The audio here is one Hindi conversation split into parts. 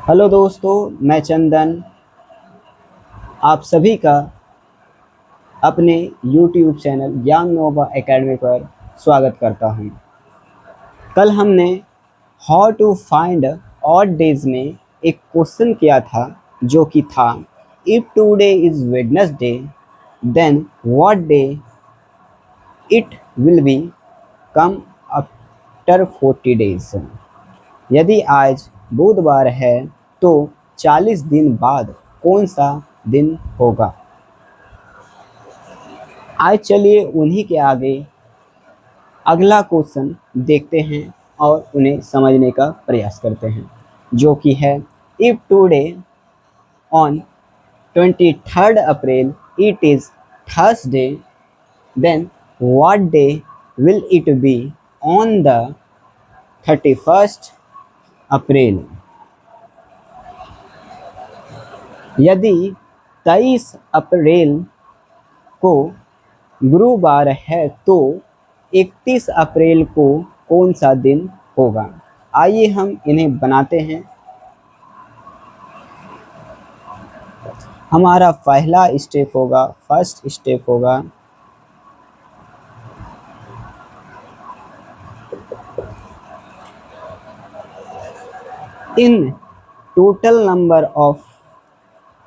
हेलो दोस्तों, मैं चंदन आप सभी का अपने YouTube चैनल ज्ञान नोवा एकेडमी पर स्वागत करता हूं। कल हमने how to find odd days में एक क्वेश्चन किया था जो कि था if today is Wednesday then what day it will be come after 40 days. यदि आज बुधवार है तो 40 दिन बाद कौन सा दिन होगा। आज चलिए उन्हीं के आगे अगला क्वेश्चन देखते हैं और उन्हें समझने का प्रयास करते हैं, जो कि है if today on 23 April it is Thursday then what day will it be on the 31 April. यदि 23 अप्रैल को गुरुवार है तो 31 अप्रैल को कौन सा दिन होगा। आइए हम इन्हें बनाते हैं। हमारा पहला स्टेप होगा, फर्स्ट स्टेप होगा in total number of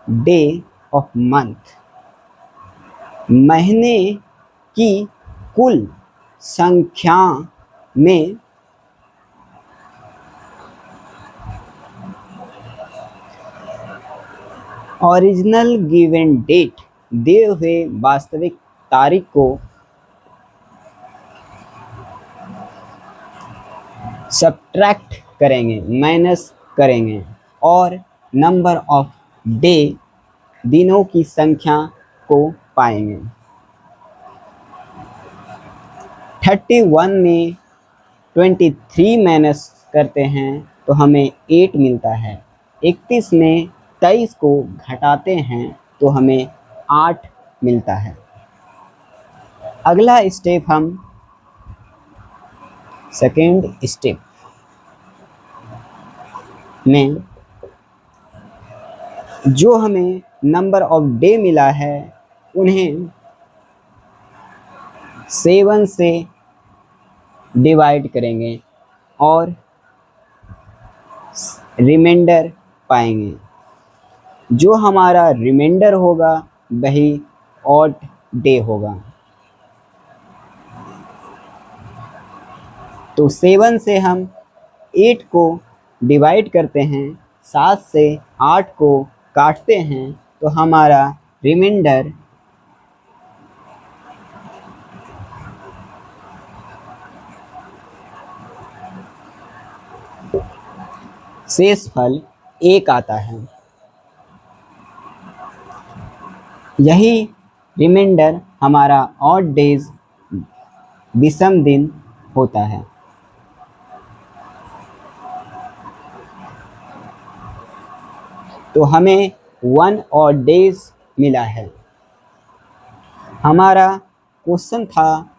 day of month. महीने की कुल संख्या में ओरिजिनल गिवन डेट दिए हुए वास्तविक तारीख को सब्ट्रैक्ट करेंगे, माइनस करेंगे और नंबर ऑफ डे दिनों की संख्या को पाएंगे। 31 में 23 माइनस करते हैं तो हमें 8 मिलता है। 31 में 23 को घटाते हैं तो हमें 8 मिलता है। अगला स्टेप हम सेकेंड स्टेप में जो हमें नंबर ऑफ डे मिला है उन्हें 7 से डिवाइड करेंगे और रिमाइंडर पाएंगे। जो हमारा रिमाइंडर होगा वही ऑड डे होगा। तो 7 से हम 8 को डिवाइड करते हैं, 7 से 8 को काटते हैं तो हमारा रिमाइंडर शेषफल 1 आता है। यही रिमाइंडर हमारा ऑड डेज विषम दिन होता है। तो हमें 1 ऑड डेज मिला है। हमारा क्वेश्चन था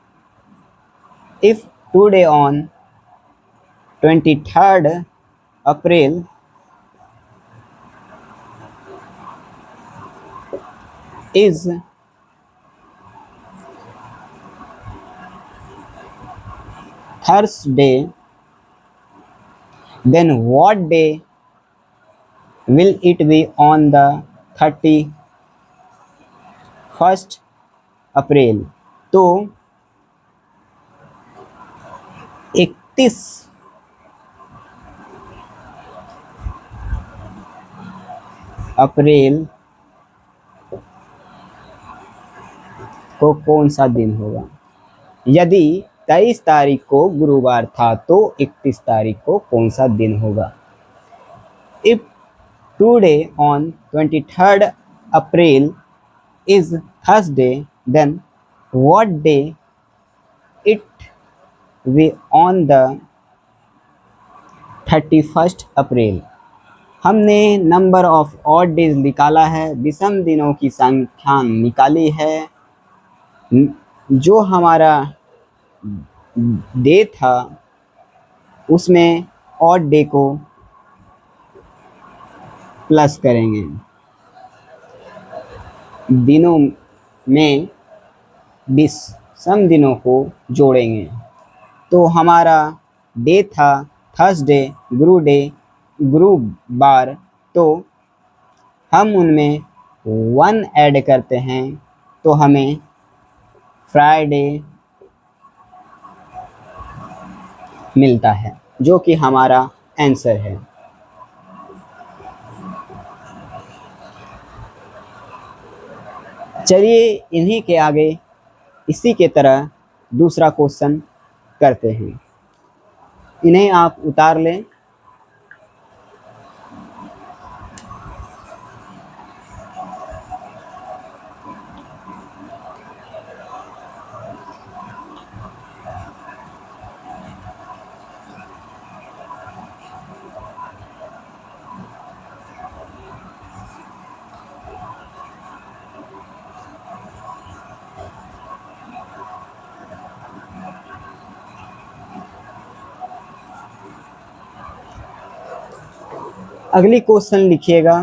if today on 23 April is Thursday, then what day will it be on the 31 अप्रैल। तो 31 अप्रैल को कौन सा दिन होगा। यदि 23 तारीख को गुरुवार था तो 31 तारीख को कौन सा दिन होगा। If today on 23 April is Thursday, then what day it be on the 31 अप्रैल। हमने नंबर ऑफ ऑड डेज निकाला है, विषम दिनों की संख्या निकाली है। जो हमारा डे था उसमें ऑड डे को प्लस करेंगे, दिनों में विषम दिनों को जोड़ेंगे। तो हमारा डे था थर्सडे, गुरुवार, तो हम उनमें 1 ऐड करते हैं तो हमें फ्राइडे मिलता है, जो कि हमारा आंसर है। चलिए इन्हीं के आगे इसी के तरह दूसरा क्वेश्चन करते हैं। इन्हें आप उतार लें। अगली क्वेश्चन लिखिएगा,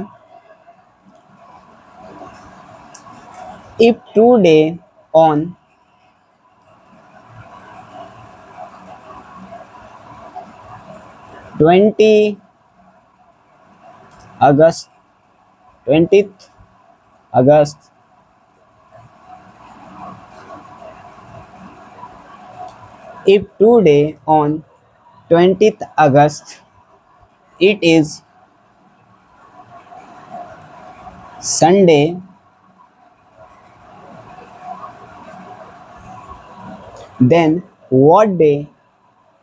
if today on 20 August 20th August if today on 20th August it is Sunday, then what day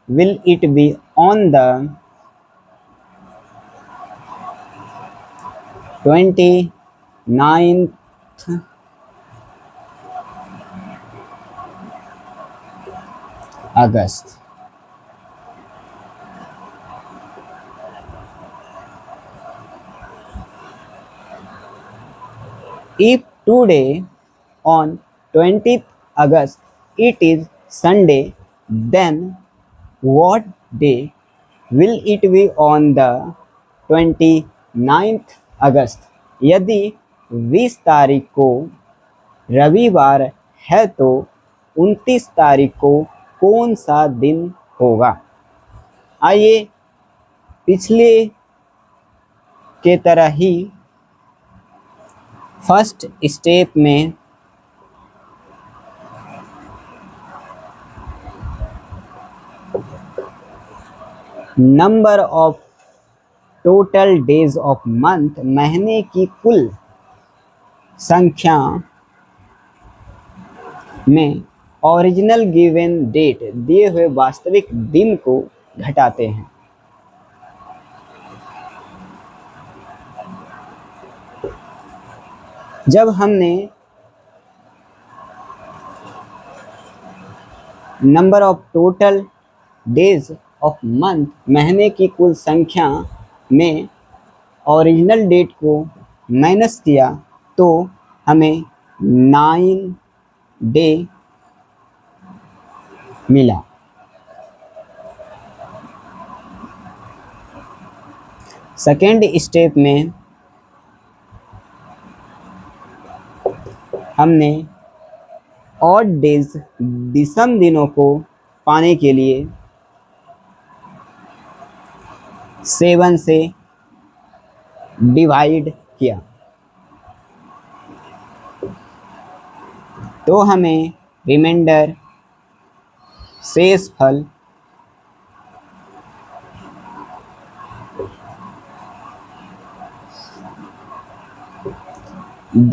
will it be on the 29th August? If today on 20th August it is Sunday, then what day will it be on the 29th August? यदि 20 तारीख को रविवार है तो 29 तारीख को कौन सा दिन होगा? आइए पिछले के तरह ही फर्स्ट स्टेप में number of total days of month, महीने की कुल संख्या में ओरिजिनल गिवन डेट, दिए हुए वास्तविक दिन को घटाते हैं। जब हमने number of total days of month, महीने की कुल संख्या में ओरिजिनल डेट को माइनस किया तो हमें 9 डे मिला। सेकेंड स्टेप में हमने ऑड डेज, विषम दिनों को पाने के लिए 7 से डिवाइड किया तो हमें रिमाइंडर शेष फल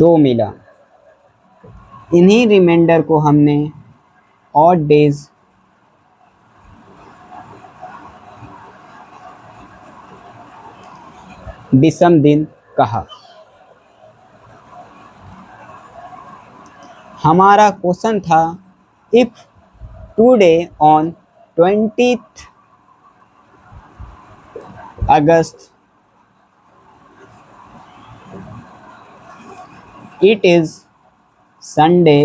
2 मिला। इन्हीं रिमाइंडर को हमने ऑड डेज विषम दिन कहा। हमारा क्वेश्चन था if today on 20th August it is Sunday,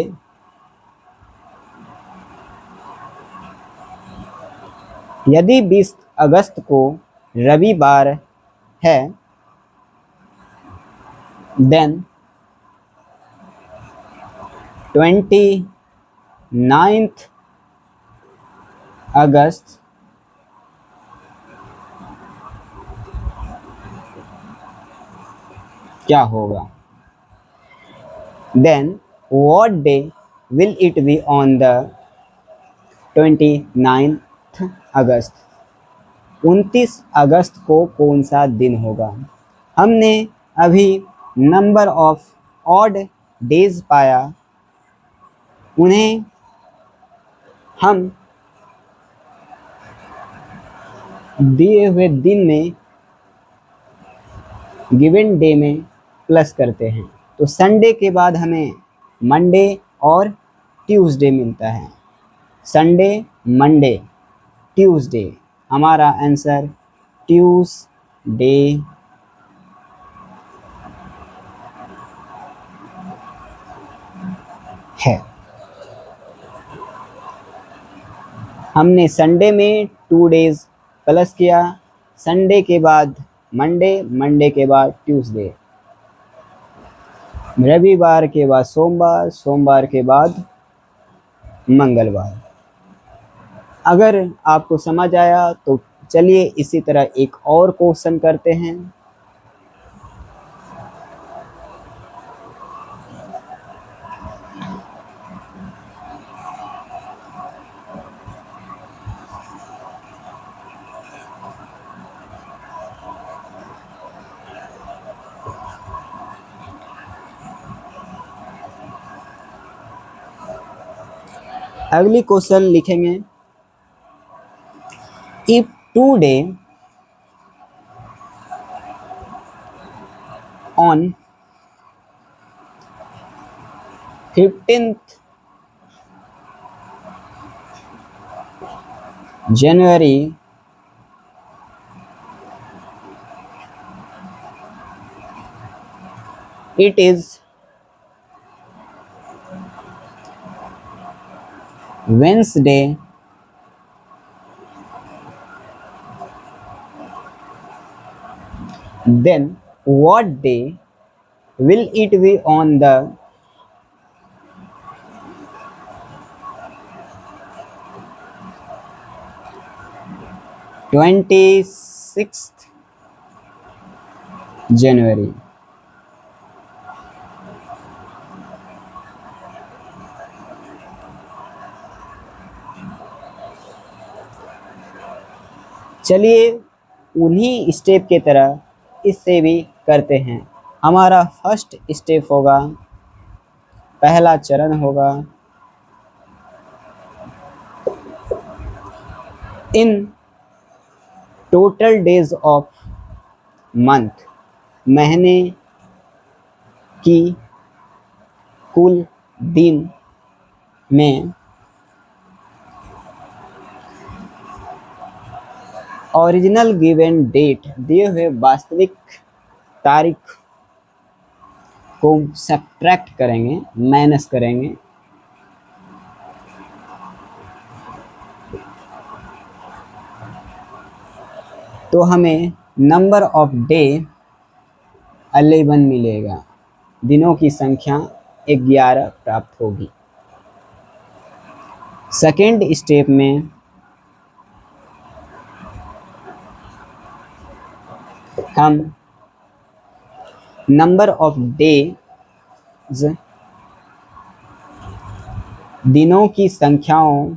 यदि 20 अगस्त को रविवार है देन 29th अगस्त क्या होगा? Then what day will it be on the 29th August? 29 अगस्त को कौन सा दिन होगा? हमने अभी नंबर ऑफ ऑड डेज पाया, उन्हें हम दिए हुए दिन में गिवन डे में प्लस करते हैं। तो संडे के बाद हमें मंडे और ट्यूसडे मिलता है। संडे, मंडे, ट्यूसडे, हमारा आंसर ट्यूसडे है। हमने संडे में 2 डेज प्लस किया, संडे के बाद मंडे, मंडे के बाद ट्यूसडे, रविवार के बाद सोमवार, सोमवार के बाद मंगलवार। अगर आपको समझ आया तो चलिए इसी तरह एक और क्वेश्चन करते हैं। अगली क्वेश्चन लिखेंगे, if today on 15th January it is Wednesday, then what day will it be on the 26th January? चलिए उन्हीं स्टेप की तरह इससे भी करते हैं। हमारा फर्स्ट स्टेप होगा, पहला चरण होगा, in total days of month, महीने की कुल दिन में ओरिजिनल गिवन डेट, दिए हुए वास्तविक तारीख को सब्ट्रैक्ट करेंगे, माइनस करेंगे। तो हमें नंबर ऑफ डे 11 मिलेगा, दिनों की संख्या 11 प्राप्त होगी। सेकेंड स्टेप में हम नंबर ऑफ डेज, दिनों की संख्याओं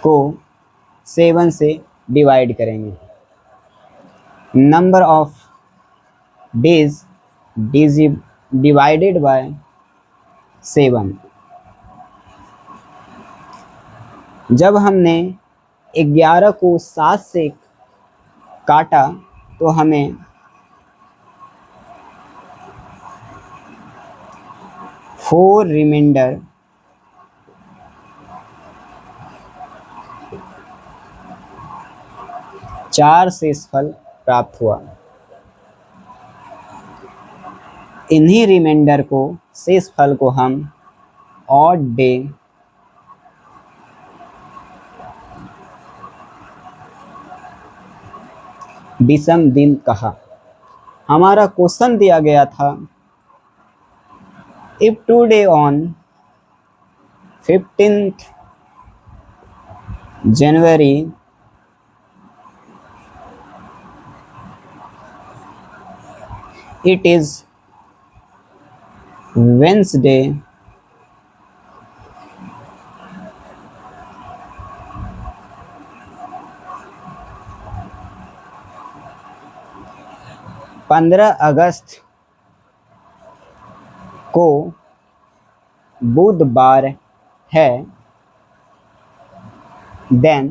को 7 से डिवाइड करेंगे। Number of days divided by 7। जब हमने 11 को 7 से काटा तो हमें 4 रिमाइंडर 4 शेषफल प्राप्त हुआ। इन्हीं रिमाइंडर को, शेषफल को हम ऑड डे विषम दिन कहा। हमारा क्वेश्चन दिया गया था, if today on 15th January it is Wednesday, पंद्रह अगस्त को बुधवार है, then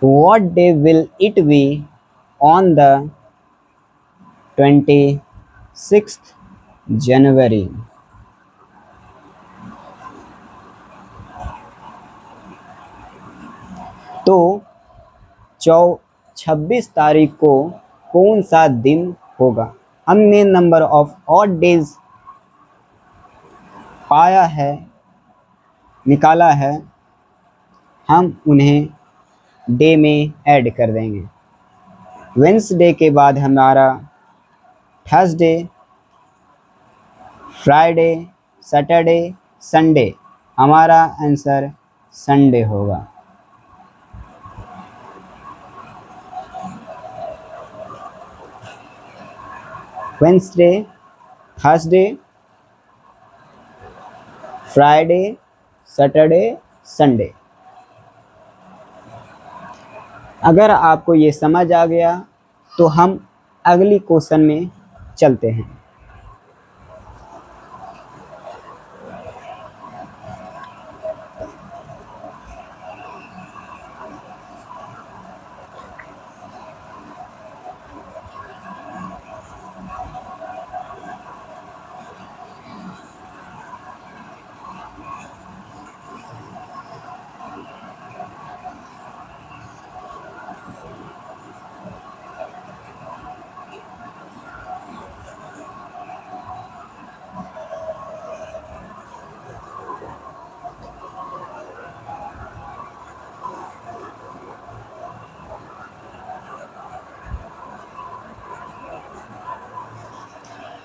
what day will it be on the 26th जनवरी? तो 26 तारीख को कौन सा दिन होगा? हमने नंबर ऑफ ऑड डेज पाया है, निकाला है, हम उन्हें डे में ऐड कर देंगे। वेंसडे के बाद हमारा थर्सडे, फ्राइडे, सैटरडे, संडे, हमारा आंसर संडे होगा। Wednesday, Thursday, Friday, Saturday, Sunday. अगर आपको ये समझ आ गया तो हम अगली क्वेश्चन में चलते हैं।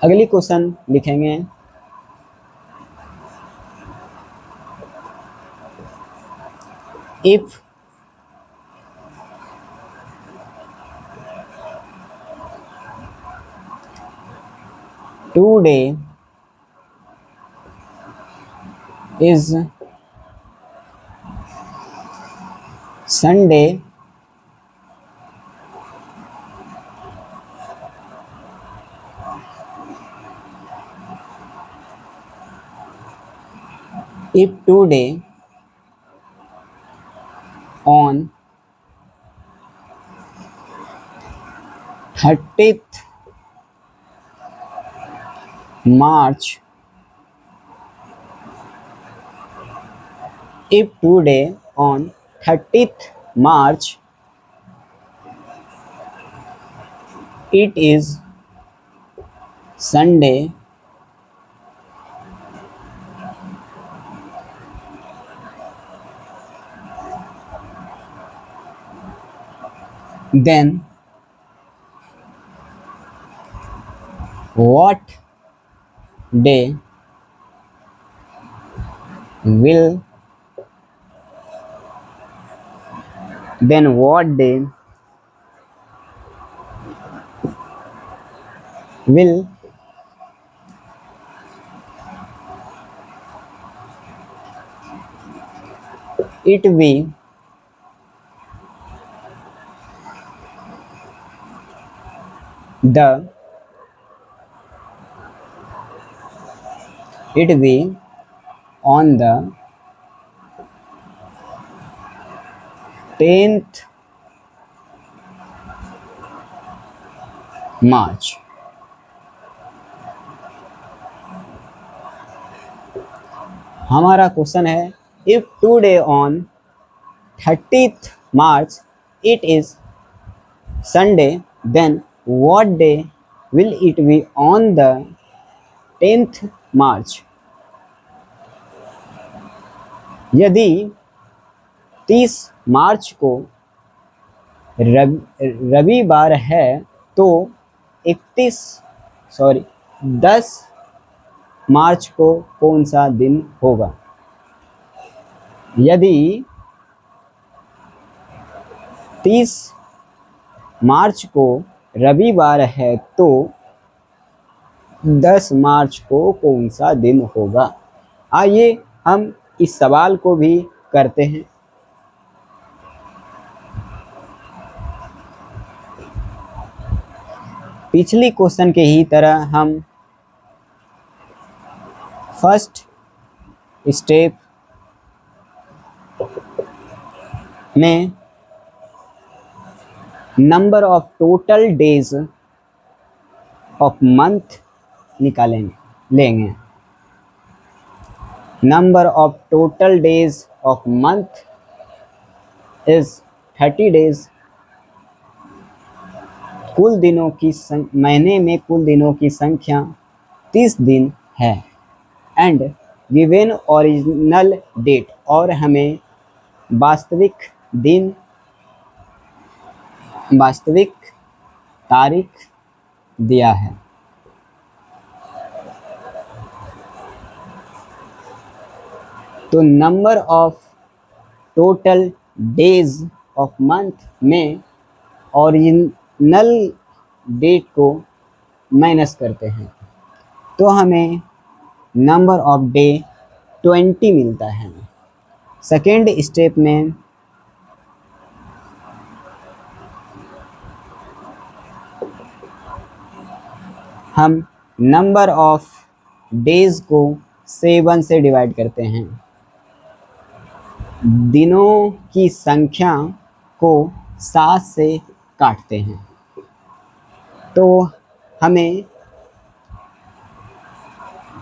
अगली क्वेश्चन लिखेंगे, if today is Sunday, if today on 30th March, if today on 30th March it is Sunday, then what day will it be the on the 10th March? हमारा क्वेश्चन है, if today on 30th March it is Sunday, then what day will it be on the 10th March? यदि 30 मार्च को रविवार है तो 31 सॉरी 10 मार्च को कौन सा दिन होगा? यदि 30 मार्च को रविवार है तो 10 मार्च को कौन सा दिन होगा? आइए हम इस सवाल को भी करते हैं। पिछली क्वेश्चन के ही तरह हम फर्स्ट स्टेप में number of total days of month लेंगे। Number of total days of month is 30 days. कुल दिनों की महीने में कुल दिनों की संख्या 30 दिन है। एंड गिवन ओरिजिनल डेट, और हमें वास्तविक तारीख दिया है। तो number of total days of month में ओरिजिनल डेट को माइनस करते हैं तो हमें नंबर ऑफ डे 20 मिलता है। सेकेंड स्टेप में हम नंबर ऑफ डेज को 7 से डिवाइड करते हैं। दिनों की संख्या को 7 से काटते हैं तो हमें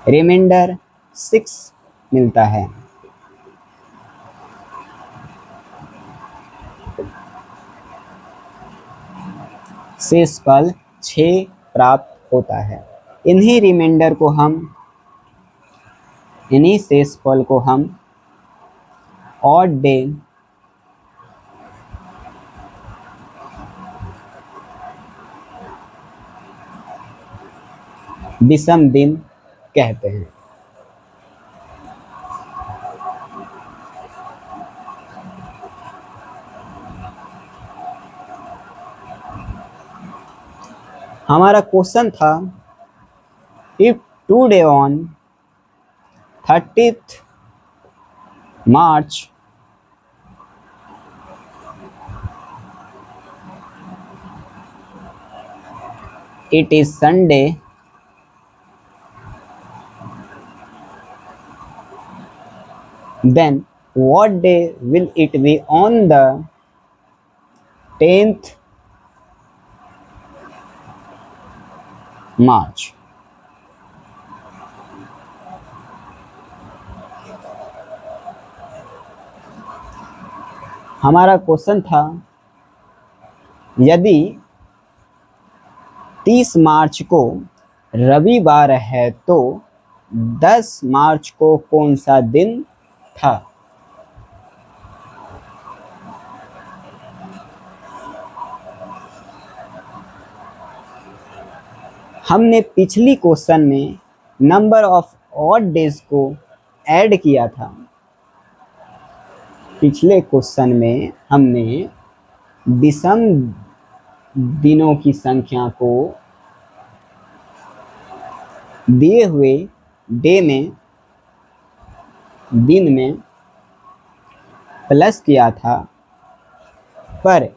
रिमाइंडर 6 मिलता है। शेषफल 6 प्राप्त होता है। इन्हीं शेषफल को हम ऑड डे विषम दिन कहते हैं। हमारा क्वेश्चन था, if today on 30th March it is Sunday, then what day will it be on the 10th March? हमारा क्वेश्चन था, यदि 30 मार्च को रविवार है तो 10 मार्च को कौन सा दिन था? हमने पिछली क्वेश्चन में नंबर ऑफ ऑड डेज को ऐड किया था। पिछले क्वेश्चन में हमने विषम दिनों की संख्या को दिए हुए दिन में प्लस किया था, पर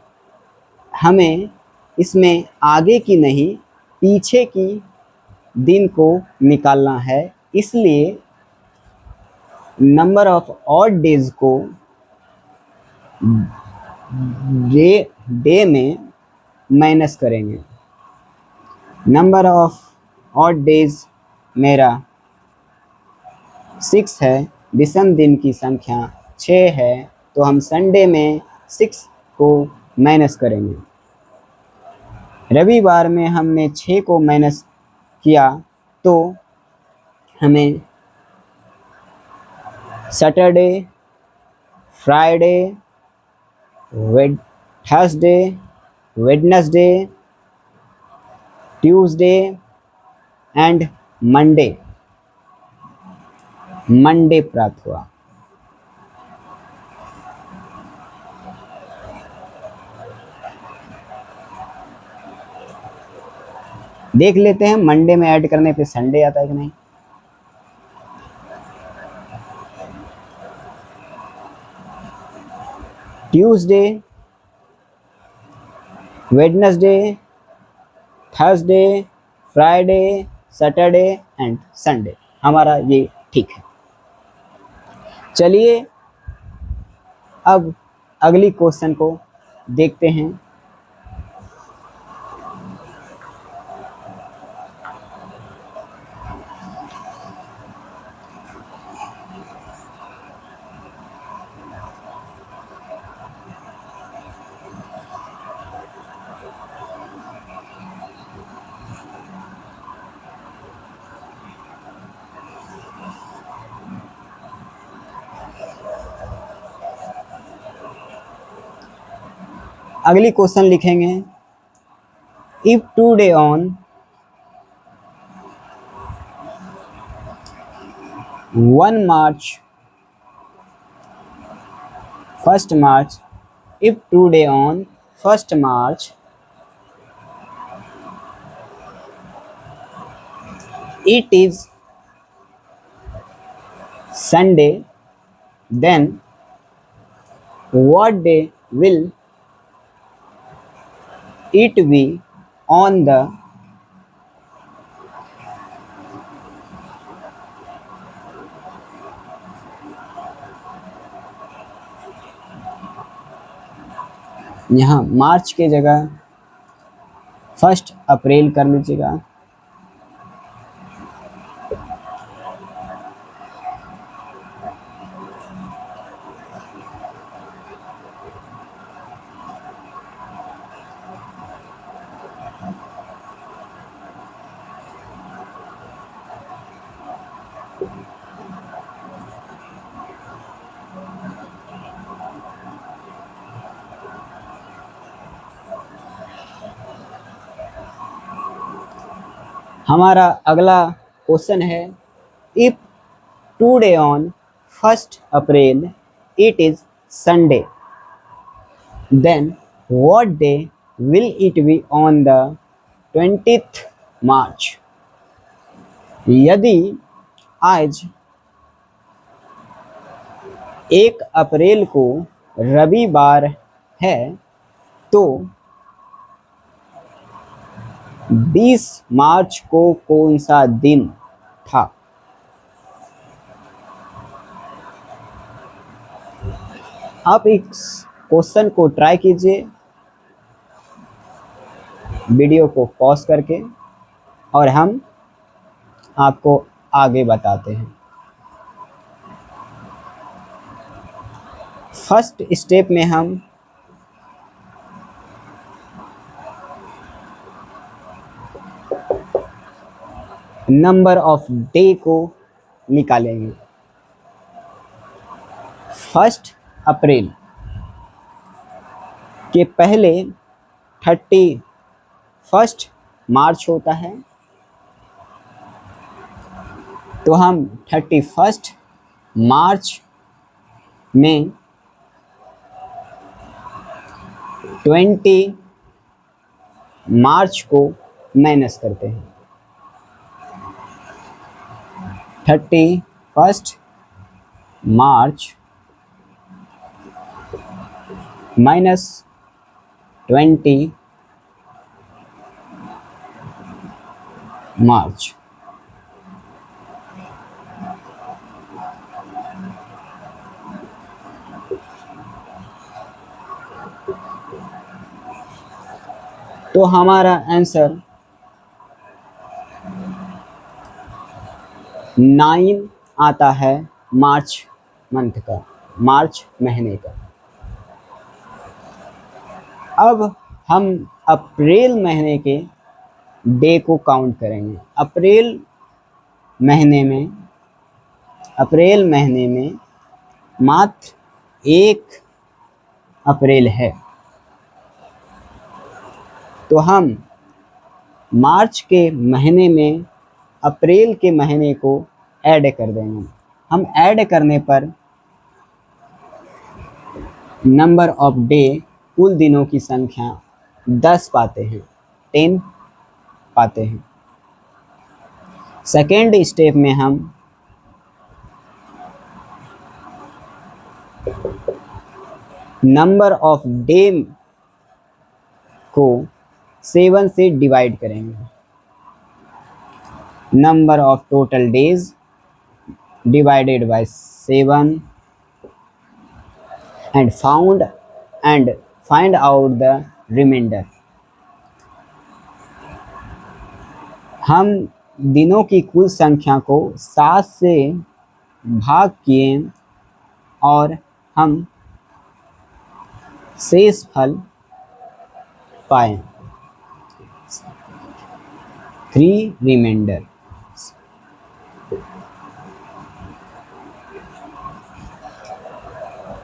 हमें इसमें आगे की नहीं पीछे की दिन को निकालना है, इसलिए नंबर ऑफ ऑड डेज को डे में माइनस करेंगे। नंबर ऑफ ऑड डेज मेरा 6 है, विषम दिन की संख्या 6 है, तो हम संडे में 6 को माइनस करेंगे। रविवार में हमने 6 को माइनस किया तो हमें Saturday, Friday, Thursday, Wednesday, Tuesday and Monday, Monday प्राप्त हुआ। देख लेते हैं मंडे में ऐड करने पे संडे आता है कि नहीं। Tuesday, Wednesday, Thursday, Friday, Saturday and Sunday, हमारा ये ठीक है। चलिए अब अगली क्वेश्चन को देखते हैं। अगली क्वेश्चन लिखेंगे, if today on 1 March, 1st March, if today on 1st March it is Sunday, then what day will it be on the यहाँ मार्च के जगह 1 अप्रैल कर लीजिएगा। हमारा अगला क्वेश्चन है, if today on 1st April it is Sunday, then what day will it be on the 20th March. यदि आज 1 अप्रैल को रविवार है तो 20 मार्च को कौन सा दिन था। आप इस क्वेश्चन को ट्राई कीजिए वीडियो को पॉज करके, और हम आपको आगे बताते हैं। फर्स्ट स्टेप में हम नंबर ऑफ डे को निकालेंगे। 1 अप्रैल के पहले 31 मार्च होता है, तो हम 31 मार्च में 20 मार्च को माइनस करते हैं। 31 मार्च माइनस 20 मार्च, तो हमारा आंसर 9 आता है मार्च मंथ का, मार्च महीने का। अब हम अप्रैल महीने के डे को काउंट करेंगे। अप्रैल महीने में मात्र 1 अप्रैल है, तो हम मार्च के महीने में अप्रैल के महीने को ऐड कर देंगे। हम ऐड करने पर नंबर ऑफ डे, कुल दिनों की संख्या 10 पाते हैं, 10 पाते हैं। सेकेंड स्टेप में हम नंबर ऑफ डे को 7 से डिवाइड करेंगे। Number of total days divided by 7 and find out the remainder। हम दिनों की कुल संख्या को 7 से भाग किए और हम शेष फल पाए, 3 रिमाइंडर।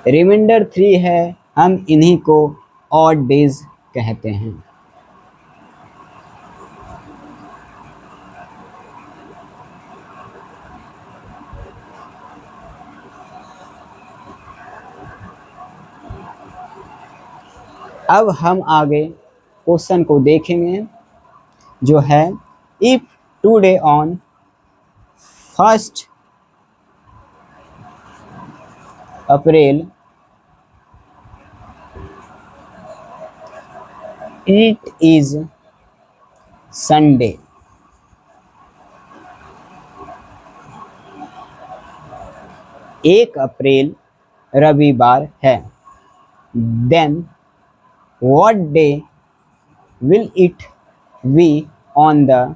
रिमाइंडर 3 है, हम इन्हीं को ऑड डेज कहते हैं। अब हम आगे क्वेश्चन को देखेंगे, जो है if today on 1 April it is Sunday, 1 अप्रैल रविवार है, then what day will it be on the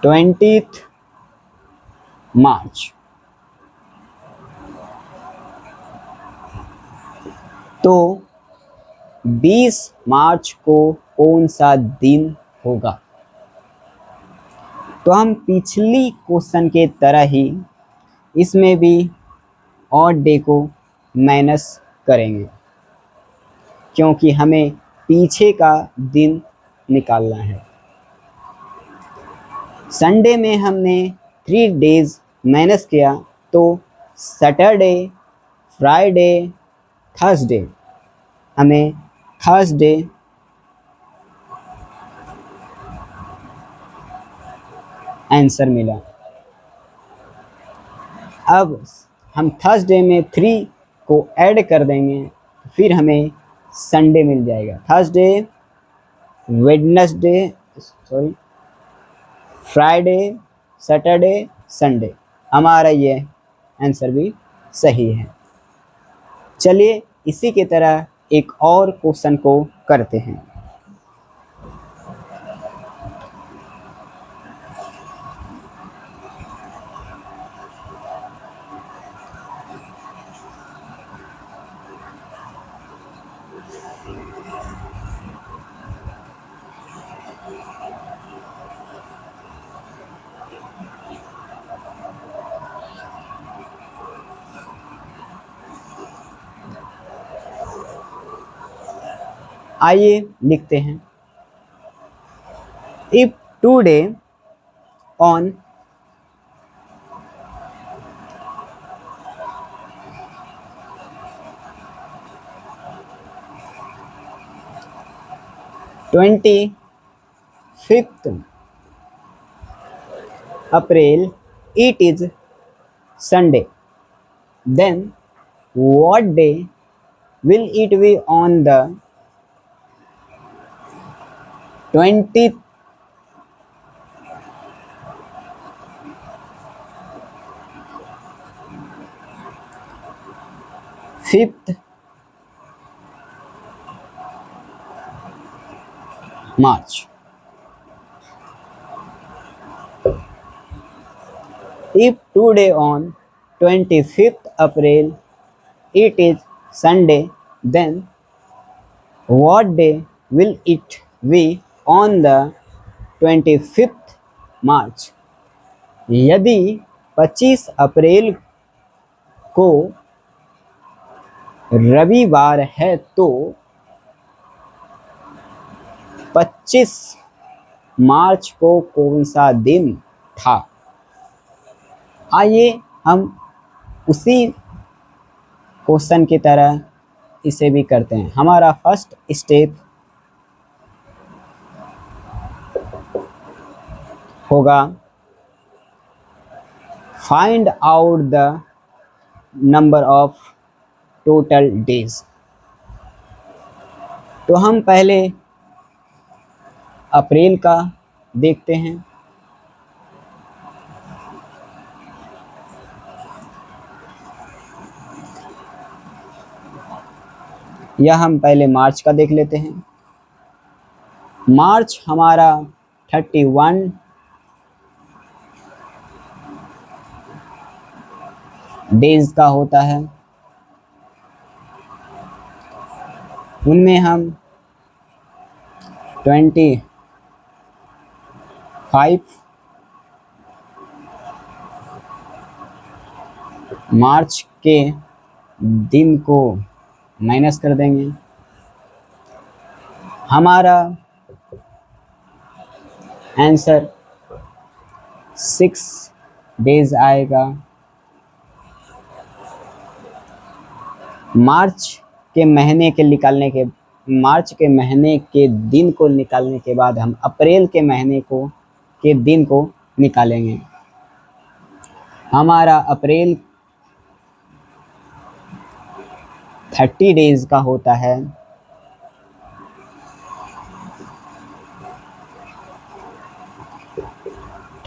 20th March? तो 20 मार्च को कौन सा दिन होगा? तो हम पिछली क्वेश्चन के तरह ही इसमें भी ऑड डे को माइनस करेंगे, क्योंकि हमें पीछे का दिन निकालना है। संडे में हमने 3 डेज माइनस किया, तो सैटरडे, फ्राइडे, थर्सडे, हमें थर्सडे आंसर मिला। अब हम थर्सडे में 3 को ऐड कर देंगे, फिर हमें संडे मिल जाएगा। Thursday, Wednesday, Friday, Saturday, Sunday, हमारा ये आंसर भी सही है। चलिए इसी की तरह एक और क्वेश्चन को करते हैं। आइए लिखते हैं, if today on 25th April it is Sunday, then what day will it be on the 20th March? If today on 25th April it is Sunday, then what day will it be on the 25th March? यदि 25 अप्रैल को रविवार है तो 25 मार्च को कौन सा दिन था? आइए हम उसी क्वेश्चन की तरह इसे भी करते हैं। हमारा फर्स्ट स्टेप होगा find out the number of total days. तो हम पहले अप्रैल का देखते हैं। या हम पहले मार्च का देख लेते हैं। मार्च हमारा 31 डेज का होता है। उनमें हम 25 मार्च के दिन को माइनस कर देंगे। हमारा आंसर 6 डेज आएगा। मार्च के महीने के दिन को निकालने के बाद हम अप्रैल के महीने के दिन को निकालेंगे। हमारा अप्रैल 30 डेज का होता है।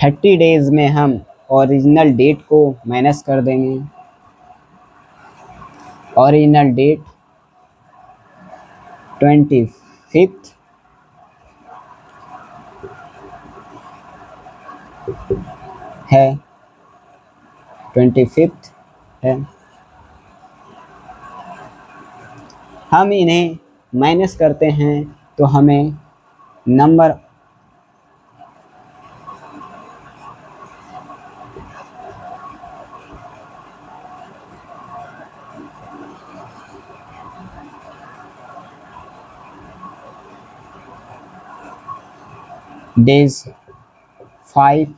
थर्टी डेज में हम ओरिजिनल डेट को माइनस कर देंगे। ओरिजिनल डेट 25 है। 25 है। हम इन्हें माइनस करते हैं तो हमें नंबर डेज 5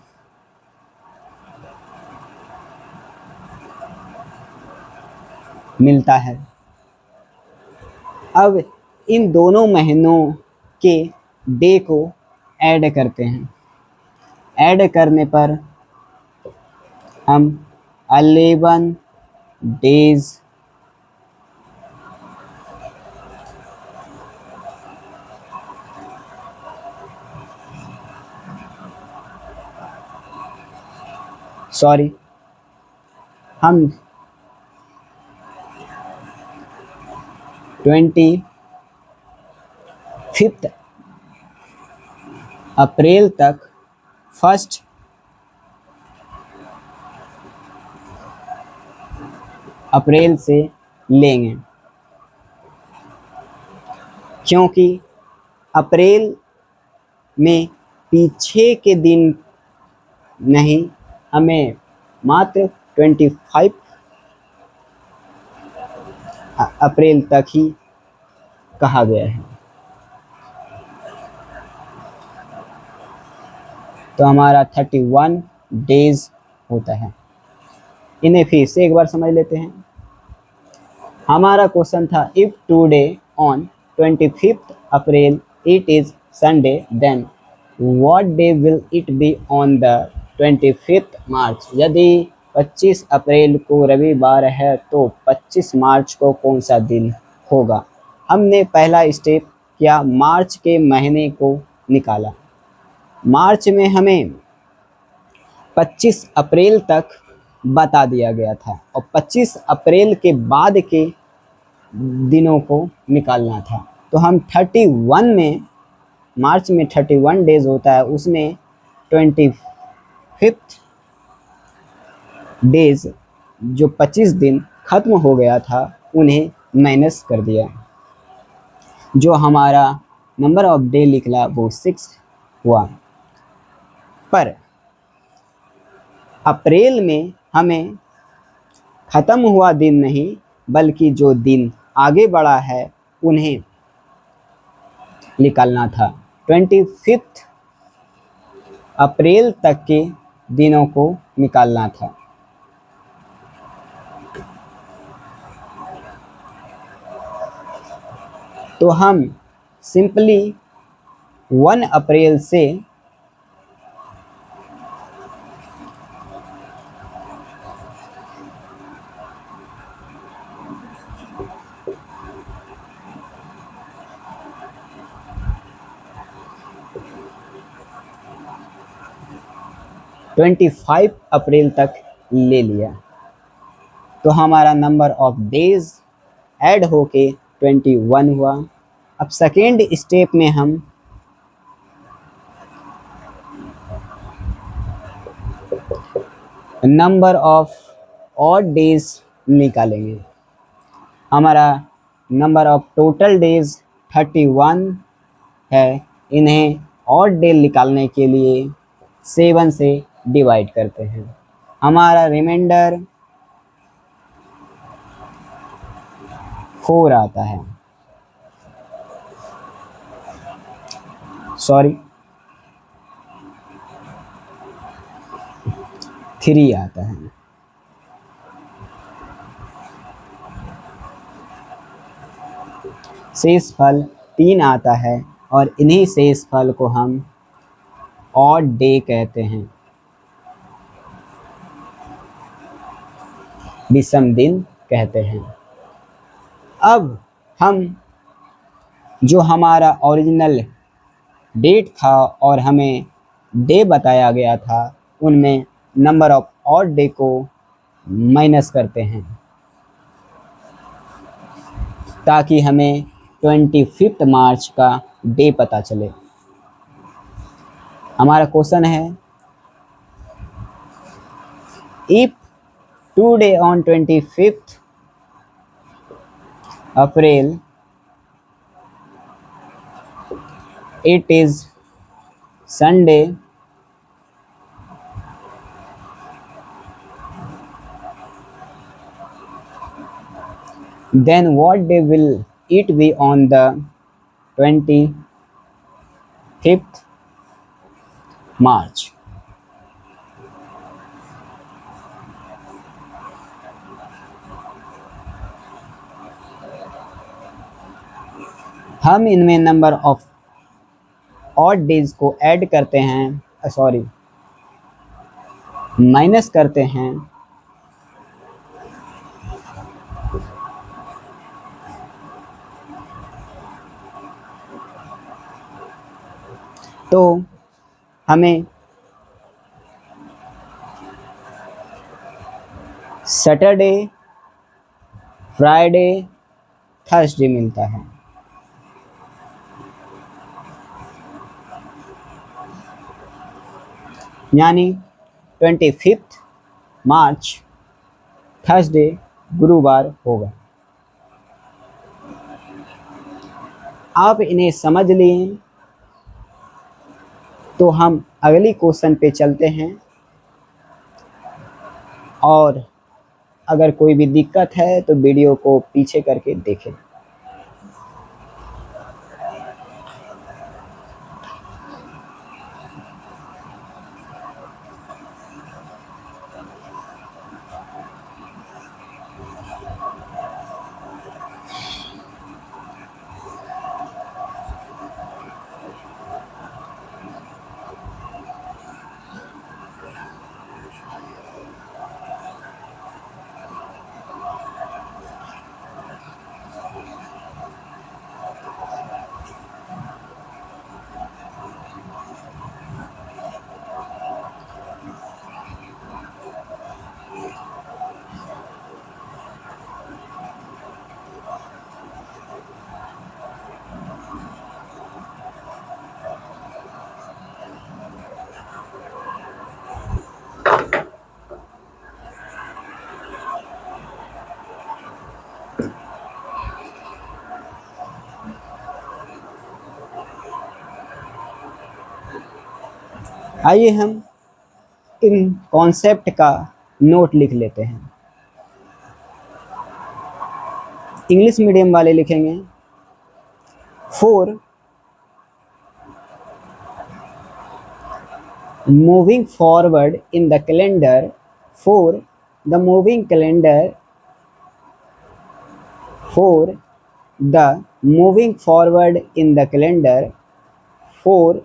मिलता है। अब इन दोनों महीनों के डे को ऐड करते हैं। ऐड करने पर हम 11 डेज हम 25 अप्रैल तक 1 अप्रैल से लेंगे, क्योंकि अप्रैल में पीछे के दिन नहीं, हमें मात्र 25 अप्रैल तक ही कहा गया है। तो हमारा 31 डेज होता है। इन्हें फिर से एक बार समझ लेते हैं। हमारा क्वेश्चन था if today on 25 April it is Sunday then what day will it be on the 25 March. यदि 25 अप्रैल को रविवार है तो 25 मार्च को कौन सा दिन होगा। हमने पहला स्टेप किया, मार्च के महीने को निकाला। मार्च में हमें 25 अप्रैल तक बता दिया गया था और 25 अप्रैल के बाद के दिनों को निकालना था। तो हम 31 में, मार्च में 31 डेज होता है, उसमें 25 डेज जो 25 दिन खत्म हो गया था उन्हें माइनस कर दिया। जो हमारा नंबर ऑफ डे निकला वो 6 हुआ। पर अप्रैल में हमें ख़त्म हुआ दिन नहीं, बल्कि जो दिन आगे बढ़ा है उन्हें निकालना था। 25 अप्रैल तक के दिनों को निकालना था। तो हम सिंपली 1 अप्रैल से 25 अप्रैल तक ले लिया, तो हमारा नंबर ऑफ डेज ऐड होके 21 हुआ। अब सेकेंड स्टेप में हम नंबर ऑफ ऑड डेज निकालेंगे। हमारा नंबर ऑफ टोटल डेज 31 है। इन्हें ऑड डे निकालने के लिए 7 से डिवाइड करते हैं। हमारा रिमाइंडर 4 आता है, सॉरी 3 आता है। शेष फल 3 आता है और इन्हीं शेष फल को हम ऑड डे कहते हैं, विषम दिन कहते हैं। अब हम जो हमारा ओरिजिनल डेट था और हमें डे बताया गया था, उनमें नंबर ऑफ ऑड डे को माइनस करते हैं ताकि हमें 25 मार्च का डे पता चले। हमारा क्वेश्चन है, if today on 25 April it is Sunday, then what day will it be on the 25th March? हम इनमें नंबर ऑफ ऑड डेज को ऐड करते हैं, सॉरी माइनस करते हैं, तो हमें सैटरडे, फ्राइडे, थर्सडे मिलता है। यानी 25 मार्च थर्सडे गुरुवार होगा। आप इन्हें समझ लिए तो हम अगली क्वेश्चन पे चलते हैं, और अगर कोई भी दिक्कत है तो वीडियो को पीछे करके देखें। आइए हम इन कॉन्सेप्ट का नोट लिख लेते हैं। इंग्लिश मीडियम वाले लिखेंगे 4 moving forward in the calendar. For the moving calendar, for the moving forward in the calendar, for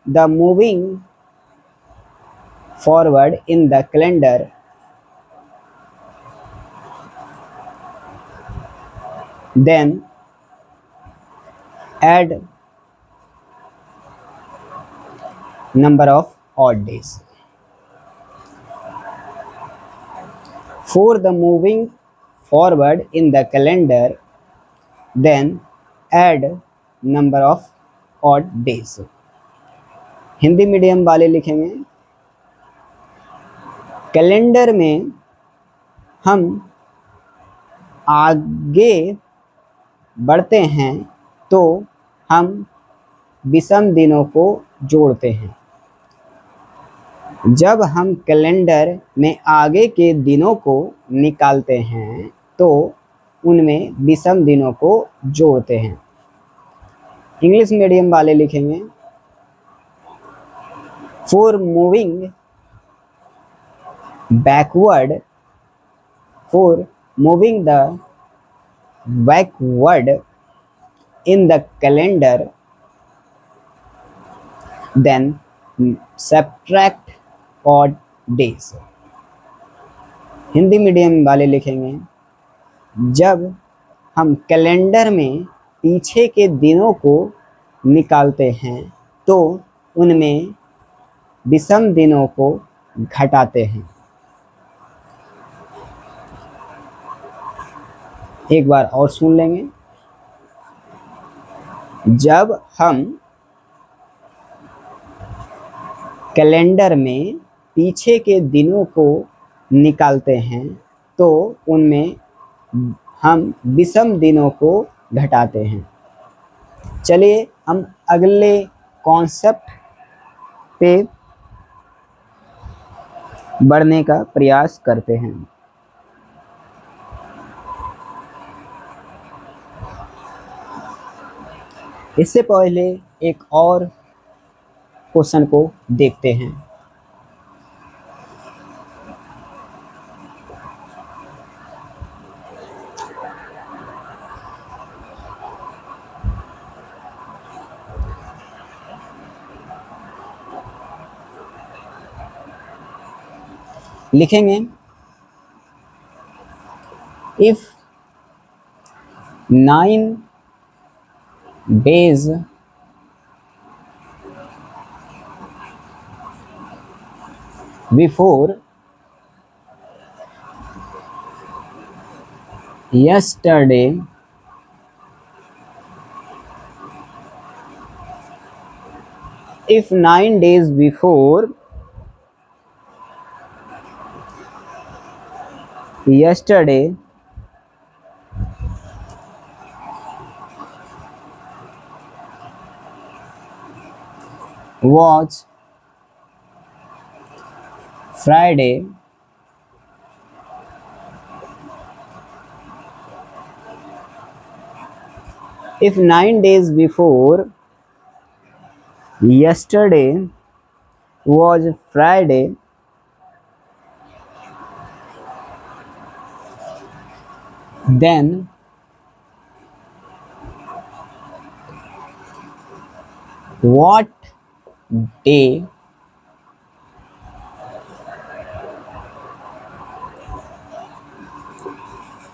the moving forward in the calendar, then add number of odd days. For the moving forward in the calendar, then add number of odd days. Hindi medium वाले लिखेंगे कैलेंडर में हम आगे बढ़ते हैं तो हम विषम दिनों को जोड़ते हैं। जब हम कैलेंडर में आगे के दिनों को निकालते हैं तो उनमें विषम दिनों को जोड़ते हैं। इंग्लिश मीडियम वाले लिखेंगे for moving backward, for moving the backward in the calendar, then subtract odd days. Hindi medium वाले लिखेंगे जब हम कैलेंडर में पीछे के दिनों को निकालते हैं तो उनमें विषम दिनों को घटाते हैं। एक बार और सुन लेंगे। जब हम कैलेंडर में पीछे के दिनों को निकालते हैं तो उनमें हम विषम दिनों को घटाते हैं। चलिए हम अगले कॉन्सेप्ट पे बढ़ने का प्रयास करते हैं। इससे पहले एक और क्वेश्चन को देखते हैं। लिखेंगे if 9 days before yesterday if 9 days before yesterday was Friday, if 9 days before yesterday was Friday, then what day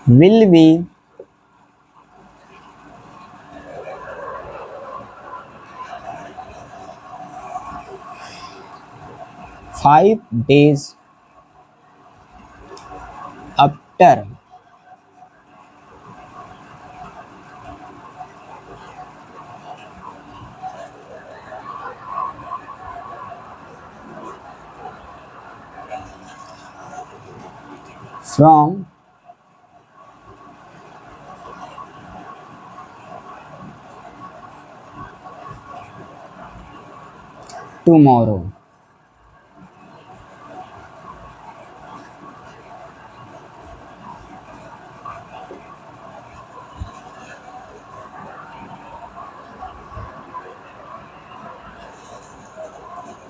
will be 5 days after from tomorrow।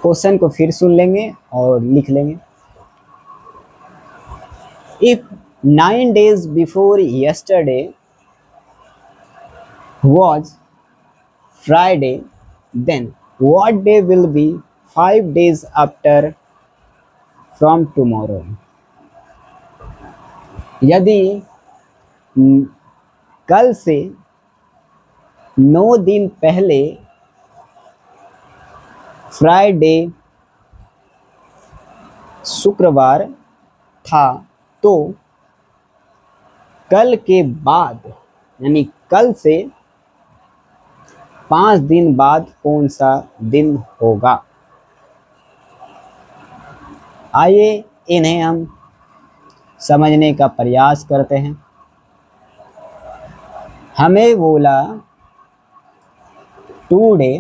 Question को फिर सुन लेंगे और लिख लेंगे। If 9 days before yesterday was Friday, then what day will be 5 days after from tomorrow? यदि कल से 9 दिन पहले फ्राइडे शुक्रवार था तो कल के बाद यानी कल से 5 दिन बाद कौन सा दिन होगा। आइए इन्हें हम समझने का प्रयास करते हैं। हमें बोला टुडे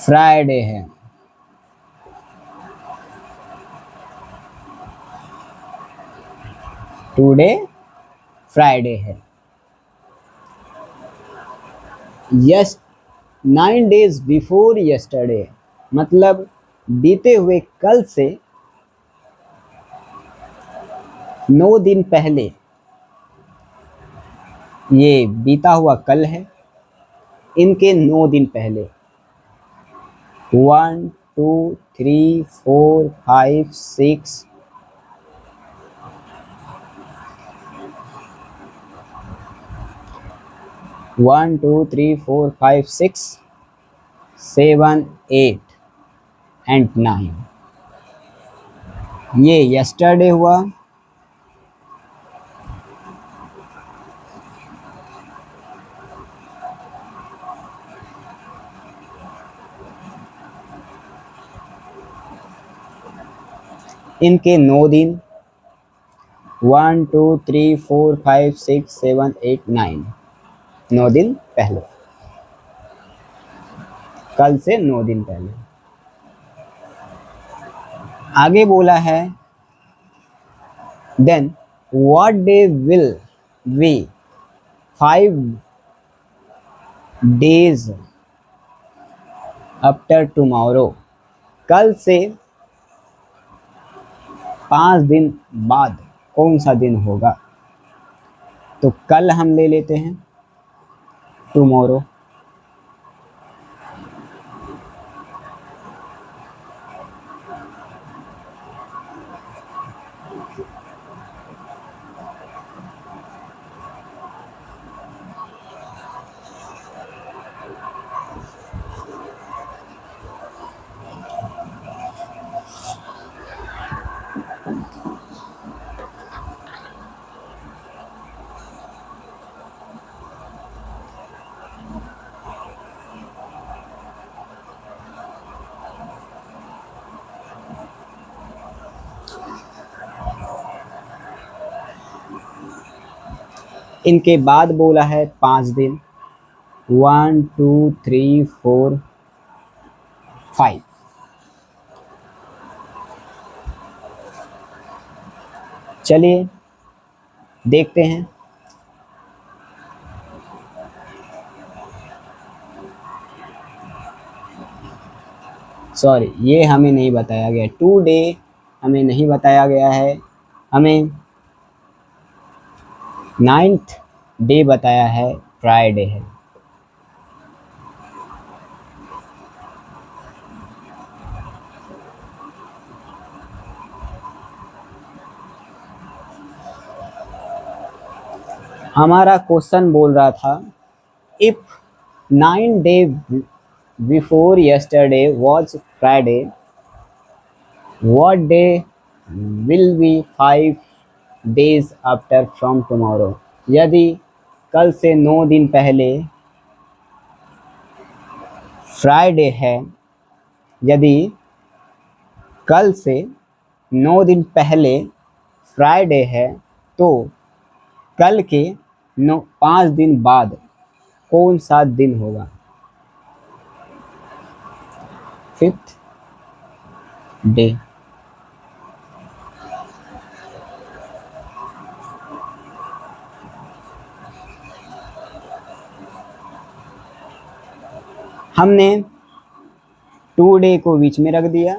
फ्राइडे है, टुडे फ्राइडे है। यस 9 days बिफोर यस्टरडे मतलब बीते हुए कल से 9 दिन पहले, ये बीता हुआ कल है, इनके 9 दिन पहले 1 2 3 4 5 6 1 2 3 4 5 6 7 8 एंड 9, ये यस्टरडे हुआ। इनके 9 दिन 1 2 3 4 5 6 7 8 9, 9 दिन पहले, कल से 9 दिन पहले। आगे बोला है then what day will be 5 days after tomorrow, कल से 5 दिन बाद कौन सा दिन होगा। तो कल हम ले लेते हैं टुमारो, इनके बाद बोला है 5 दिन 1 2 3 4 5, चलिए देखते हैं। सॉरी, ये हमें नहीं बताया गया, टुडे हमें नहीं बताया गया है, हमें 9th डे बताया है, फ्राइडे है। हमारा क्वेश्चन बोल रहा था if 9 days before yesterday was Friday, what day will be 5 days after from tomorrow. यदि कल से 9 दिन पहले फ्राइडे है, यदि कल से 9 दिन पहले फ्राइडे है तो कल के 5 दिन बाद कौन सा दिन होगा। 5th day. हमने टू डे को बीच में रख दिया,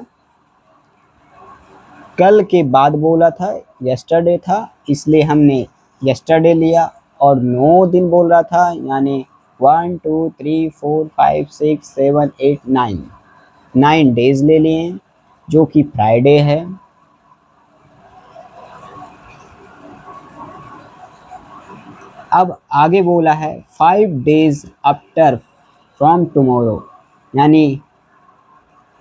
कल के बाद बोला था यस्टरडे था, इसलिए हमने यस्टरडे लिया। और 9 दिन बोल रहा था, यानी 1 2 3 4 5 6 7 8 9, 9 डेज ले लिए, जो कि फ्राइडे है। अब आगे बोला है 5 डेज आफ्टर फ्रॉम टुमारो, यानी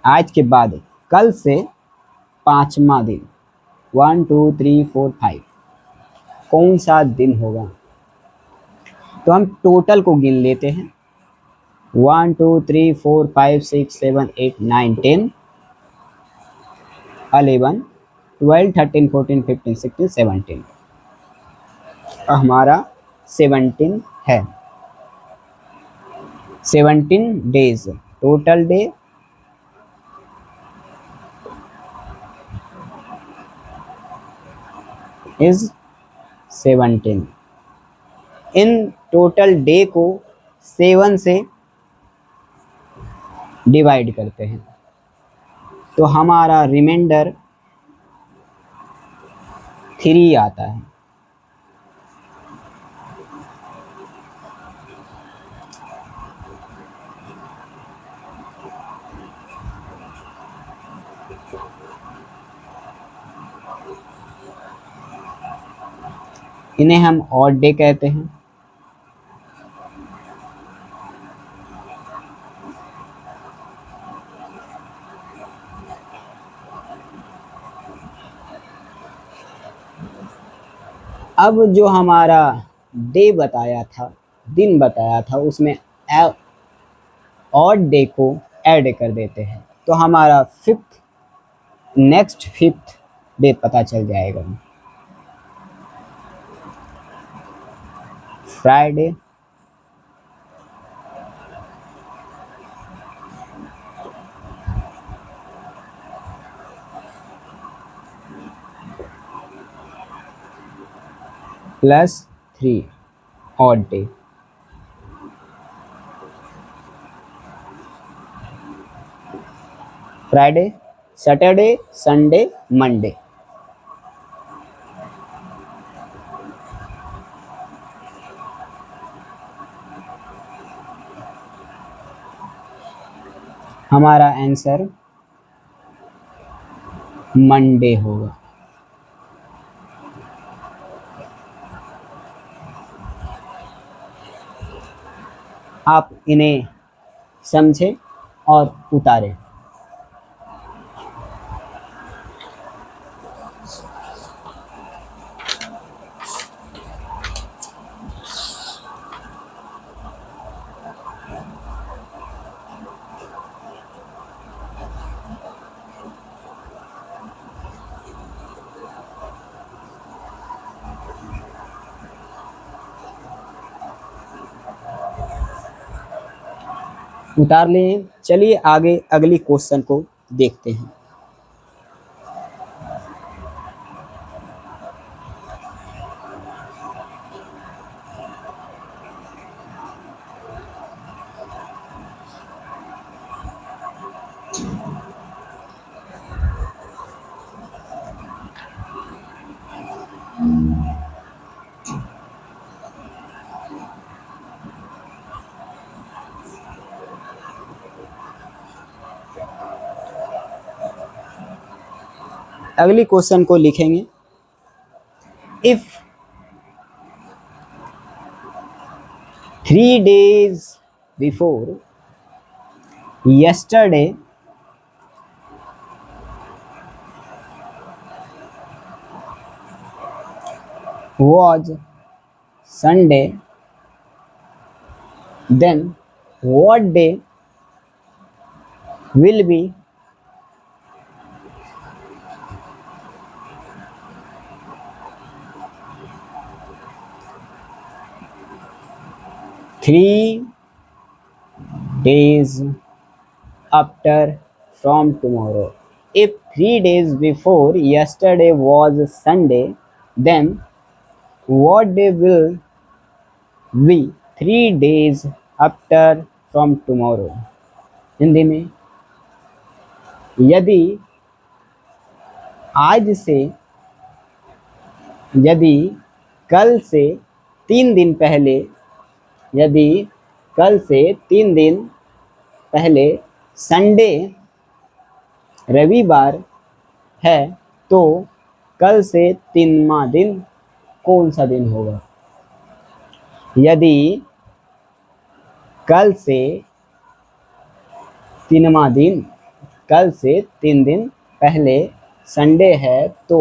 आज के बाद, कल से 5वां दिन, 1 2 3 4 5 कौन सा दिन होगा? तो हम टोटल को गिन लेते हैं। 1 2 3 4 5 6 7 8 9 10 11 12 13 14 15 16 17, हमारा 17 है। 17 days total day, is 17। In total day को 7 से डिवाइड करते हैं, तो हमारा रिमाइंडर 3 आता है। इन्हें हम ऑड डे कहते हैं। अब जो हमारा डे बताया था, दिन बताया था, उसमें ऑड डे को ऐड कर देते हैं, तो हमारा नेक्स्ट फिफ्थ डे पता चल जाएगा। Friday, +3 odd day. Friday, Saturday, Sunday, Monday. हमारा आंसर मंडे होगा। आप इन्हें समझें और उतारें। उतार लें। चलिए आगे अगली क्वेश्चन को देखते हैं। अगली क्वेश्चन को लिखेंगे, if 3 days before yesterday was Sunday, then what day will be 3 days after from tomorrow? If 3 days before yesterday was Sunday, then what day will be 3 days after from tomorrow? Hindi में, यदि आज से, यदि कल से 3 दिन पहले, यदि कल से 3 दिन पहले संडे रविवार है तो कल से 3वां दिन कौन सा दिन होगा? यदि कल से 3वां दिन, कल से 3 दिन पहले संडे है तो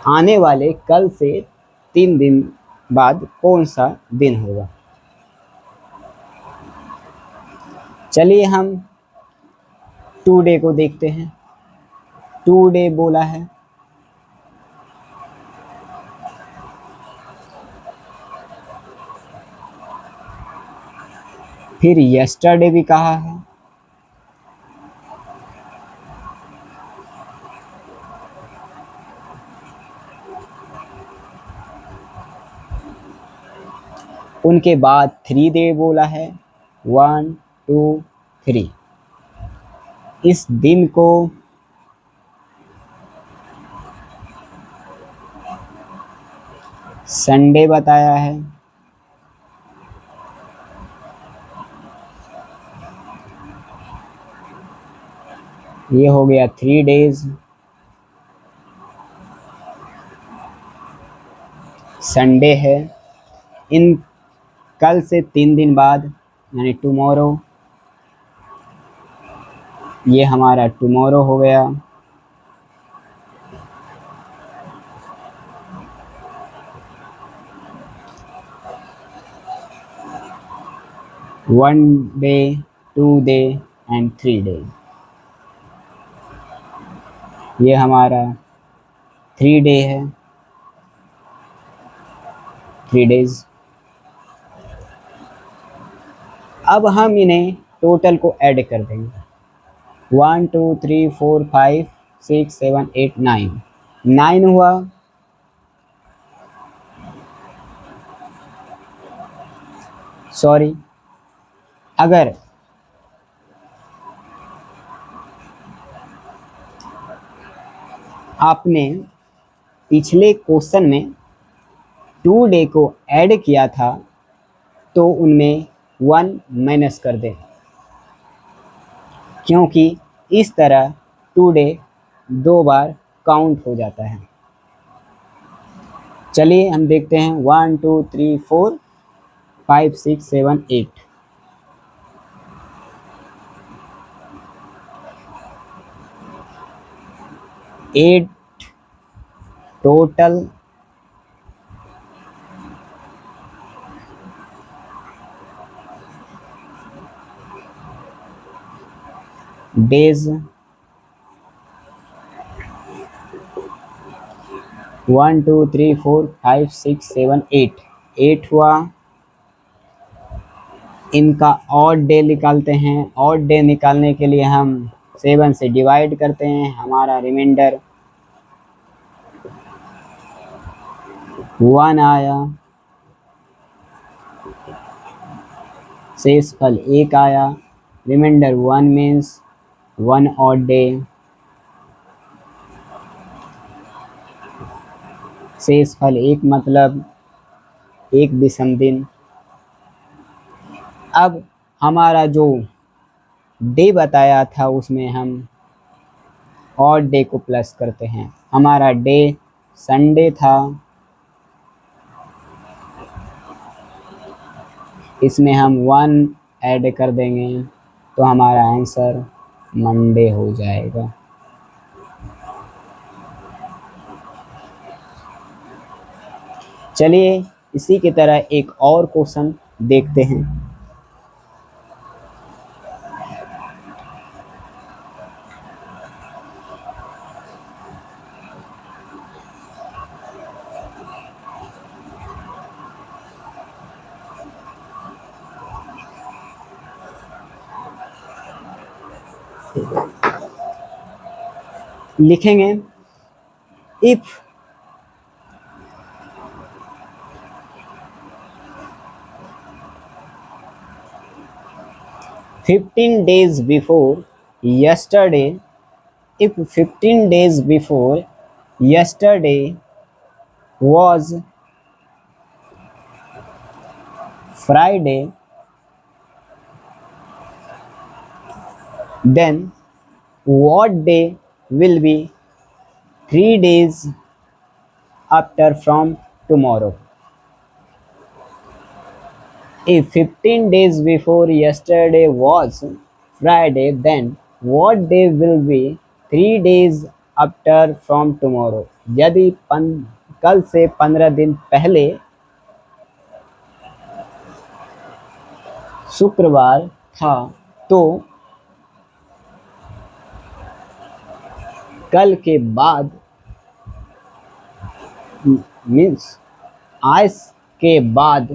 आने वाले कल से 3 दिन बाद कौन सा दिन होगा? चलिए हम टुडे को देखते हैं। टुडे बोला है, फिर यस्टरडे भी कहा है, उनके बाद 3 डे बोला है, 1 2 3। इस दिन को संडे बताया है। ये हो गया 3 डेज। संडे है, इन कल से 3 दिन बाद यानी टुमारो, ये हमारा टुमारो हो गया। One day, 2 day and 3 day, ये हमारा 3 डे है, 3 डेज। अब हम इन्हें टोटल को ऐड कर देंगे। 1 2 3 4 5 6 7 8 9, 9 हुआ। सॉरी, अगर आपने पिछले क्वेश्चन में 2 डे को ऐड किया था तो उनमें 1 माइनस कर दें, क्योंकि इस तरह 2 डे 2 बार काउंट हो जाता है। चलिए हम देखते हैं 1 2 3 4 5 6 7 8। 8 टोटल डेज, 1 2 3 4 5 6 7 8, 8 हुआ। इनका ऑड डे निकालते हैं। ऑड डे निकालने के लिए हम 7 से डिवाइड करते हैं, हमारा रिमाइंडर 1 आया, शेषफल 1 आया। रिमाइंडर 1 मीन्स 1 ऑड डे, शेषफल 1 मतलब 1 विषम दिन। अब हमारा जो डे बताया था उसमें हम ऑड डे को प्लस करते हैं। हमारा डे संडे था, इसमें हम 1 ऐड कर देंगे तो हमारा आंसर मंडे हो जाएगा। चलिए इसी की तरह एक और क्वेश्चन देखते हैं। लिखेंगे if 15 days before yesterday, if 15 days before yesterday was Friday, then what day will be 3 days after from tomorrow? If 15 days before yesterday was Friday, then what day will be 3 days after from tomorrow? यदि कल से 15 दिन पहले शुक्रवार था, तो कल के बाद मीन्स आज के बाद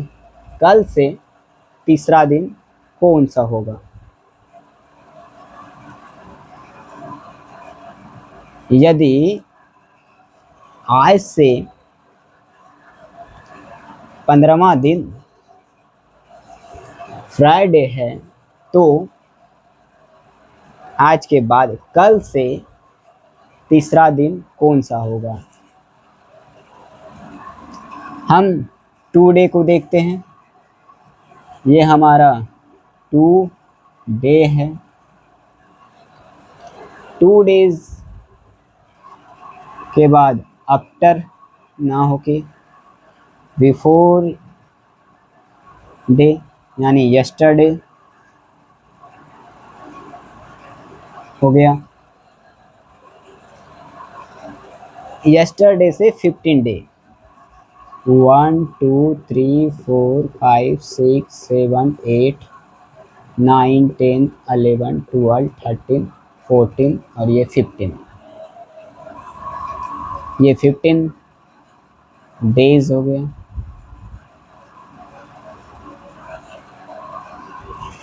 कल से तीसरा दिन कौन सा होगा? यदि आज से 15वां दिन फ्राइडे है, तो आज के बाद कल से तीसरा दिन कौन सा होगा? हम टू डे को देखते हैं। ये हमारा टू डे है। 2 डेज के बाद आफ्टर ना होके बिफोर डे यानी यस्टरडे हो गया। यस्टरडे से 15 डे 1 2 3 4 5 6 7 8 9 10 11 12 13 14 और ये 15, ये 15 डेज हो गए।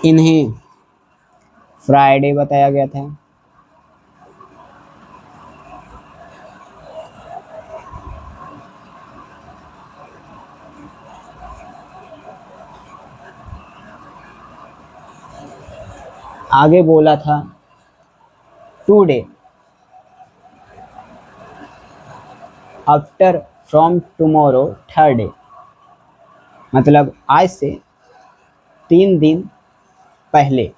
इन्हें फ्राइडे बताया गया था। आगे बोला था today after from tomorrow third day, मतलब आज से 3 दिन पहले।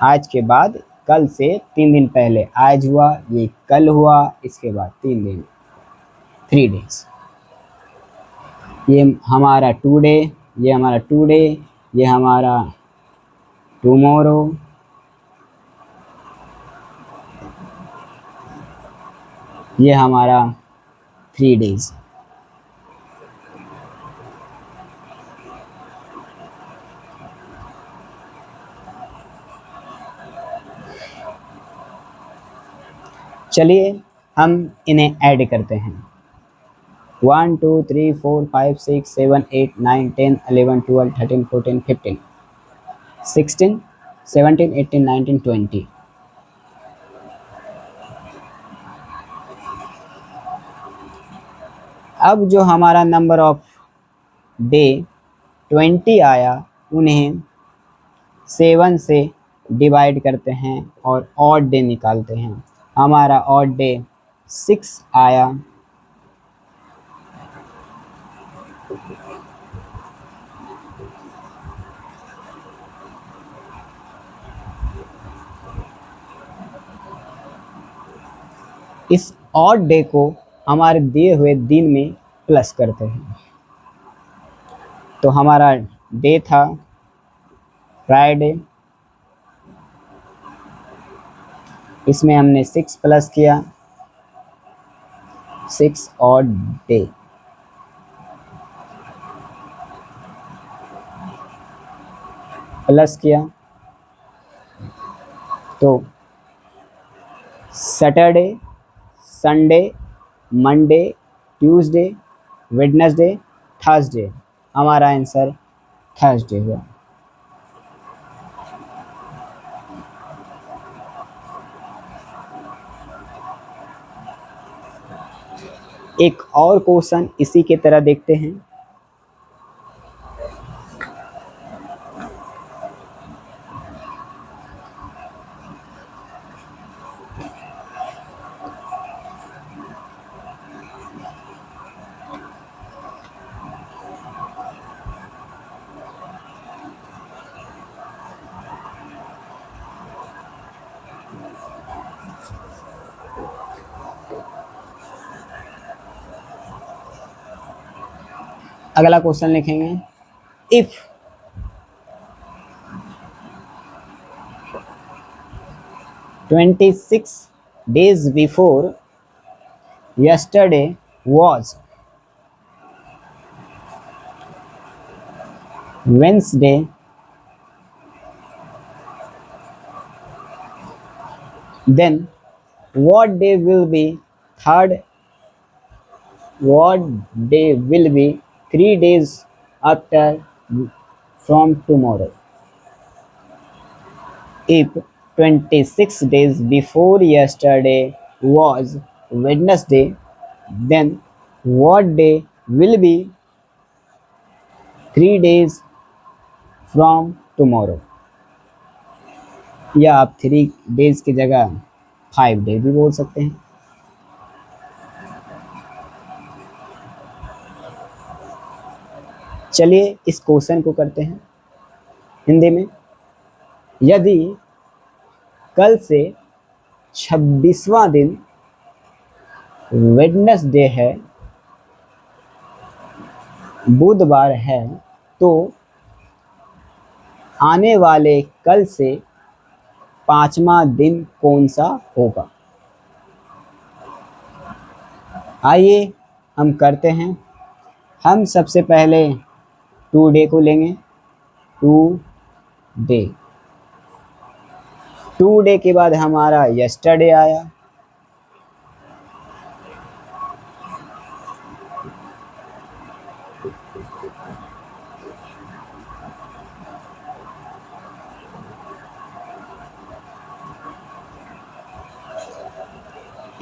आज के बाद कल से 3 दिन पहले, आज हुआ, ये कल हुआ, इसके बाद 3 दिन 3 डेज। ये हमारा टुडे, ये हमारा टुडे, ये हमारा टुमारो, ये हमारा 3 डेज। चलिए हम इन्हें ऐड करते हैं। 1 2 3 4 5 6 7 8 9 10 11 12 13 14 15 16 17 18 19 20। अब जो हमारा नंबर ऑफ डे 20 आया, उन्हें 7 से डिवाइड करते हैं और ऑड डे निकालते हैं। हमारा ऑड डे 6 आया। इस ऑड डे को हमारे दिए हुए दिन में प्लस करते हैं। तो हमारा डे था फ्राइडे, इसमें हमने 6 प्लस किया, 6 ऑड डे। प्लस किया तो Saturday, Sunday, Monday, Tuesday, Wednesday, Thursday. हमारा आंसर थर्सडे हुआ। एक और क्वेश्चन इसी के तरह देखते हैं। अगला क्वेश्चन लिखेंगे, if 26 days before yesterday was Wednesday, then what day will be third? What day will be 3 days after from tomorrow? If 26 days before yesterday was Wednesday, then what day will be 3 days from tomorrow? या आप 3 days की जगह 5 day भी बोल सकते हैं। चलिए इस क्वेश्चन को करते हैं हिंदी में। यदि कल से 26वां दिन वेडनेसडे है, बुधवार है, तो आने वाले कल से 5वां दिन कौन सा होगा? आइए हम करते हैं। हम सबसे पहले 2 डे को लेंगे। 2 डे 2 डे के बाद हमारा यस्टरडे आया,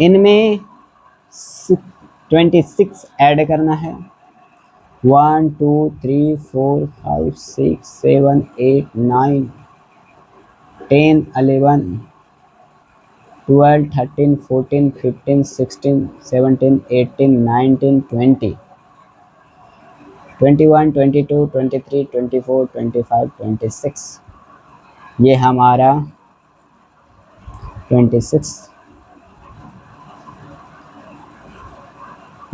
इनमें 26 ऐड करना है। 1 2 3 4 5 6 7 8 9 10 11 12 13 14 15 16 17 18 19 20 21 22 23 24 25 26, ये हमारा 26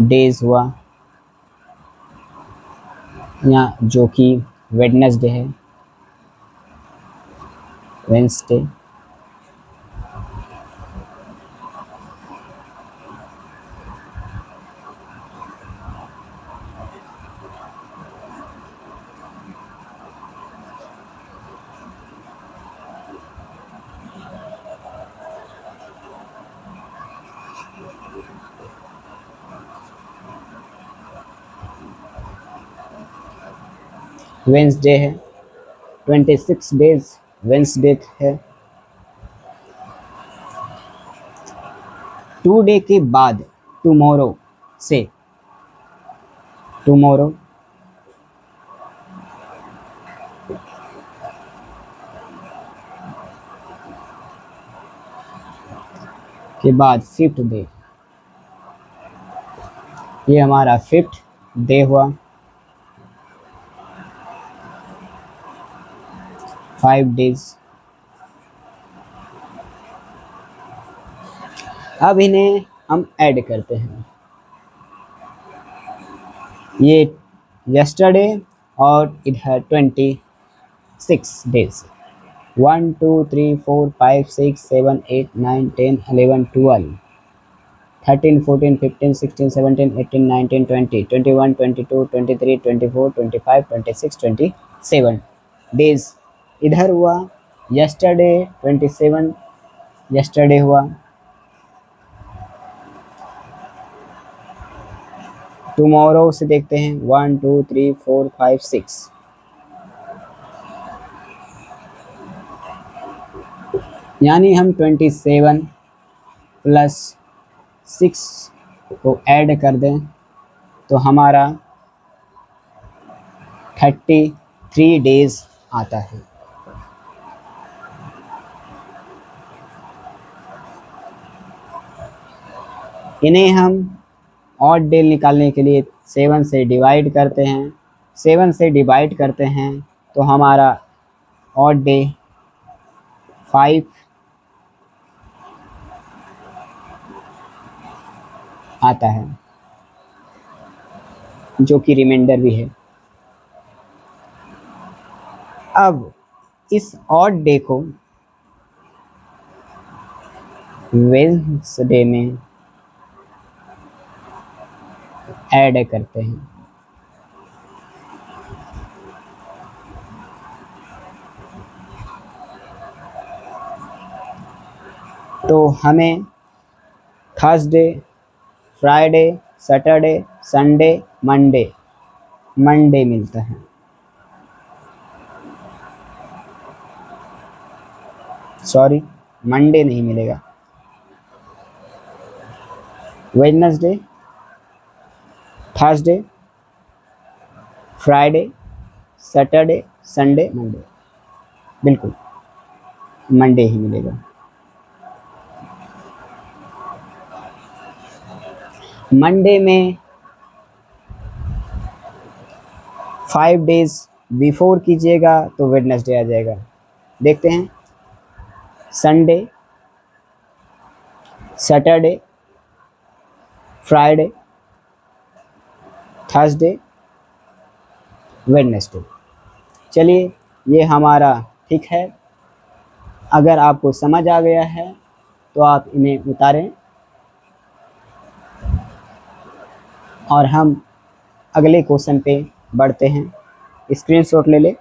डेज हुआ, यहाँ जो कि वेडनेसडे है, वेंसडे, वेंसडे है, 26 डेज वेंसडे है। 2 डे के बाद टुमारो से, टुमारो के बाद 5th डे, ये हमारा 5th डे हुआ। 5 डेज। अब इन्हें हम ऐड करते हैं, ये यस्टरडे और इधर 26 डेज। 1 2 3 4 5 6 7 8 9 10 11 12 13 14 15 16 17 18 19 20 21 22 23 24 25 26 27 डेज इधर हुआ। यस्टरडे 27 यस्टरडे हुआ। टुमारो से देखते हैं 1 2 3 4 5 6, यानी हम 27 + 6 को ऐड कर दें तो हमारा 33 डेज आता है। इन्हें हम ऑड डे निकालने के लिए 7 से डिवाइड करते हैं। 7 से डिवाइड करते हैं तो हमारा ऑड डे 5 आता है, जो कि रिमाइंडर भी है। अब इस ऑड डे को वेडनेसडे में ऐड करते हैं। तो हमें Thursday, Friday, Saturday, Sunday, Monday मिलता है। सॉरी, मंडे नहीं मिलेगा। Wednesday, Thursday, Friday, Saturday, Sunday, Monday, बिल्कुल मंडे ही मिलेगा। मंडे में 5 डेज बिफोर कीजिएगा तो वेडनेसडे आ जाएगा। देखते हैं, Sunday, Saturday, Friday, Thursday, Wednesday. चलिए, ये हमारा ठीक है। अगर आपको समझ आ गया है तो आप इन्हें उतारें और हम अगले क्वेश्चन पे बढ़ते हैं। स्क्रीनशॉट ले ले।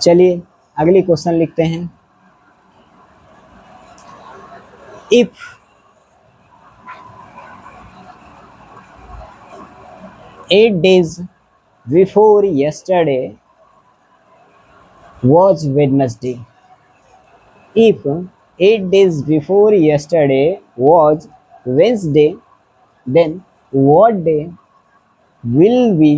चलिए अगली क्वेश्चन लिखते हैं। If 8 days before yesterday was Wednesday. If 8 days before yesterday was Wednesday, then what day will be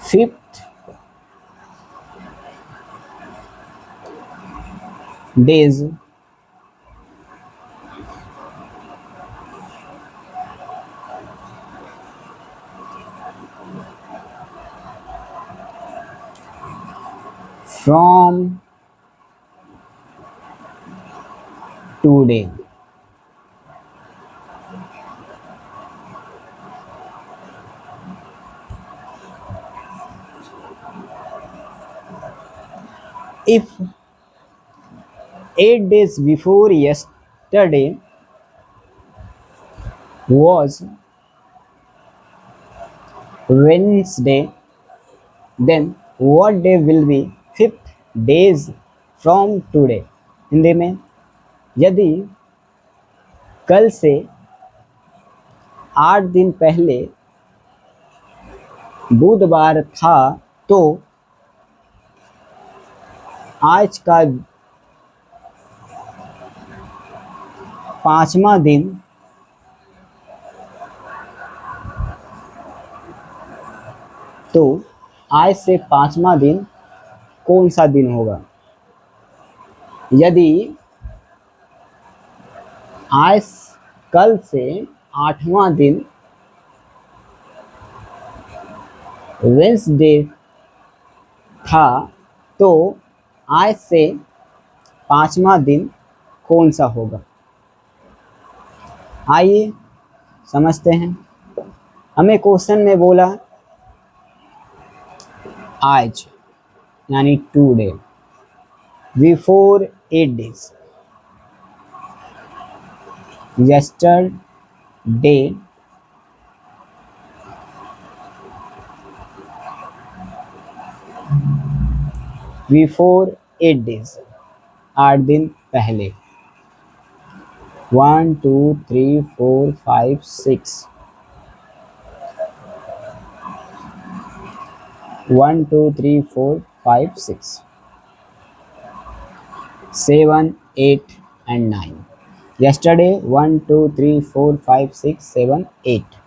5th days from today? If 8 days before yesterday was Wednesday, then what day will be 5th days from today? Hindi में, यदि कल से 8 दिन पहले बुधवार था तो आज का 5वां दिन तो आज से 5वां दिन कौन सा दिन होगा? यदि आज कल से 8वां दिन वेंसडे था, तो आज से 5वां दिन कौन सा होगा? आइए समझते हैं। हमें क्वेश्चन में बोला आज यानी today, before 8 days, yesterday, before 8 days, 8 दिन पहले। 1 2 3 4 5 6, 1 2 3 4 5 6, 7 8 and 9। yesterday 1 2 3 4 5 6 7 8।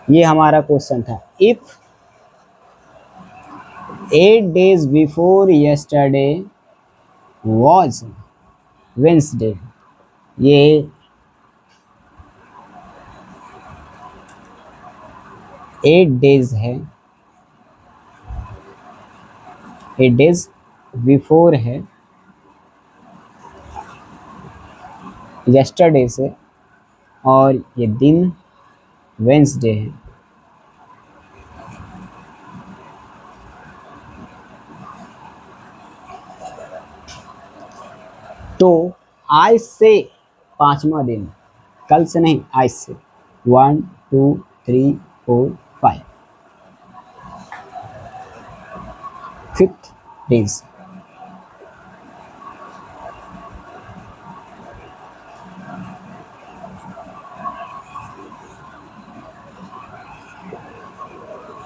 ये हमारा क्वेश्चन था। If 8 days before yesterday was Wednesday, ये 8 days है, 8 days बिफोर है yesterday से, और ये दिन वेंसडे है। तो आज से 5वां दिन, कल से नहीं, आज से 1 2 3 4 5, 5th days।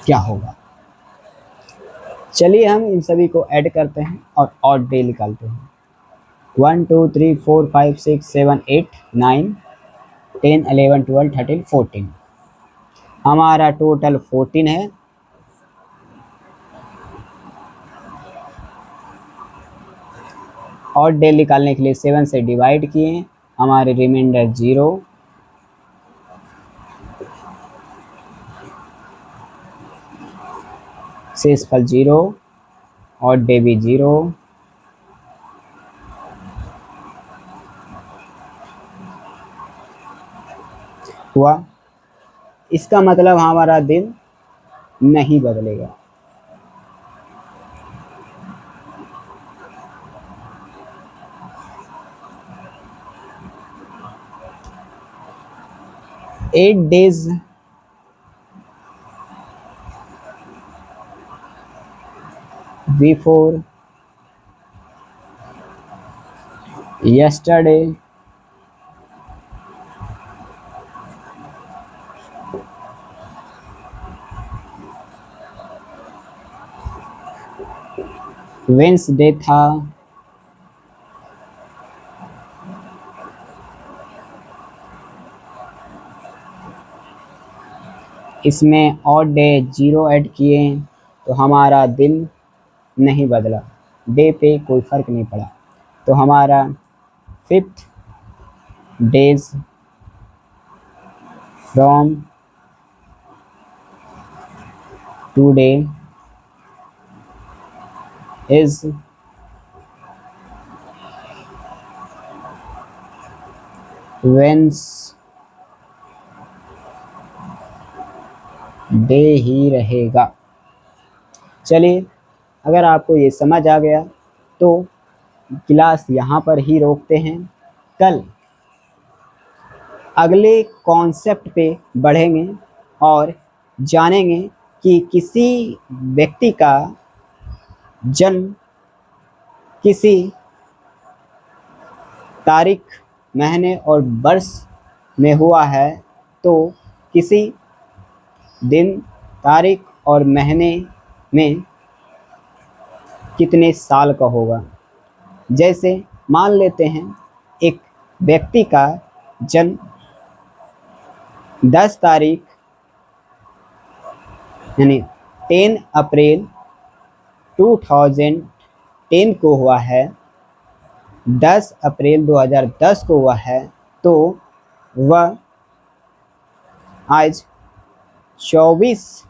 क्या होगा? चलिए हम इन सभी को ऐड करते हैं और ऑड डे निकालते हैं। 1 2 3 4 5 6 7 8 9 10 11 12 13 14, हमारा टोटल 14 है। ऑड डे निकालने के लिए 7 से डिवाइड किए, हमारे रिमाइंडर 0, शेषफल 0, ऑड डे भी 0, हुआ। इसका मतलब हमारा दिन नहीं बदलेगा। Eight days before yesterday Wednesday था, इसमें ऑड डे 0 ऐड किए तो हमारा दिन नहीं बदला, डे पे कोई फर्क नहीं पड़ा। तो हमारा 5th days from today is Wednesday ही रहेगा। चलिए, अगर आपको ये समझ आ गया तो क्लास यहाँ पर ही रोकते हैं। कल अगले कॉन्सेप्ट पे बढ़ेंगे और जानेंगे कि किसी व्यक्ति का जन्म किसी तारीख, महीने और वर्ष में हुआ है तो किसी दिन, तारीख और महीने में कितने साल का होगा। जैसे मान लेते हैं एक व्यक्ति का जन्म 10 तारीख यानी 10 अप्रैल 2010 को हुआ है, 10 अप्रैल 2010 को हुआ है, तो वह आज 24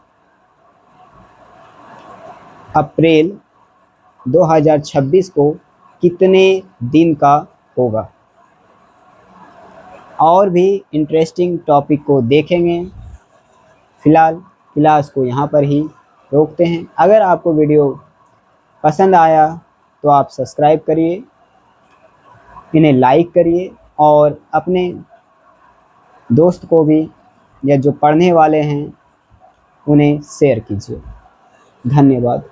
अप्रैल 2026 को कितने दिन का होगा। और भी इंटरेस्टिंग टॉपिक को देखेंगे। फ़िलहाल क्लास को यहाँ पर ही रोकते हैं। अगर आपको वीडियो पसंद आया तो आप सब्सक्राइब करिए, इन्हें लाइक करिए और अपने दोस्त को भी या जो पढ़ने वाले हैं उन्हें शेयर कीजिए। धन्यवाद।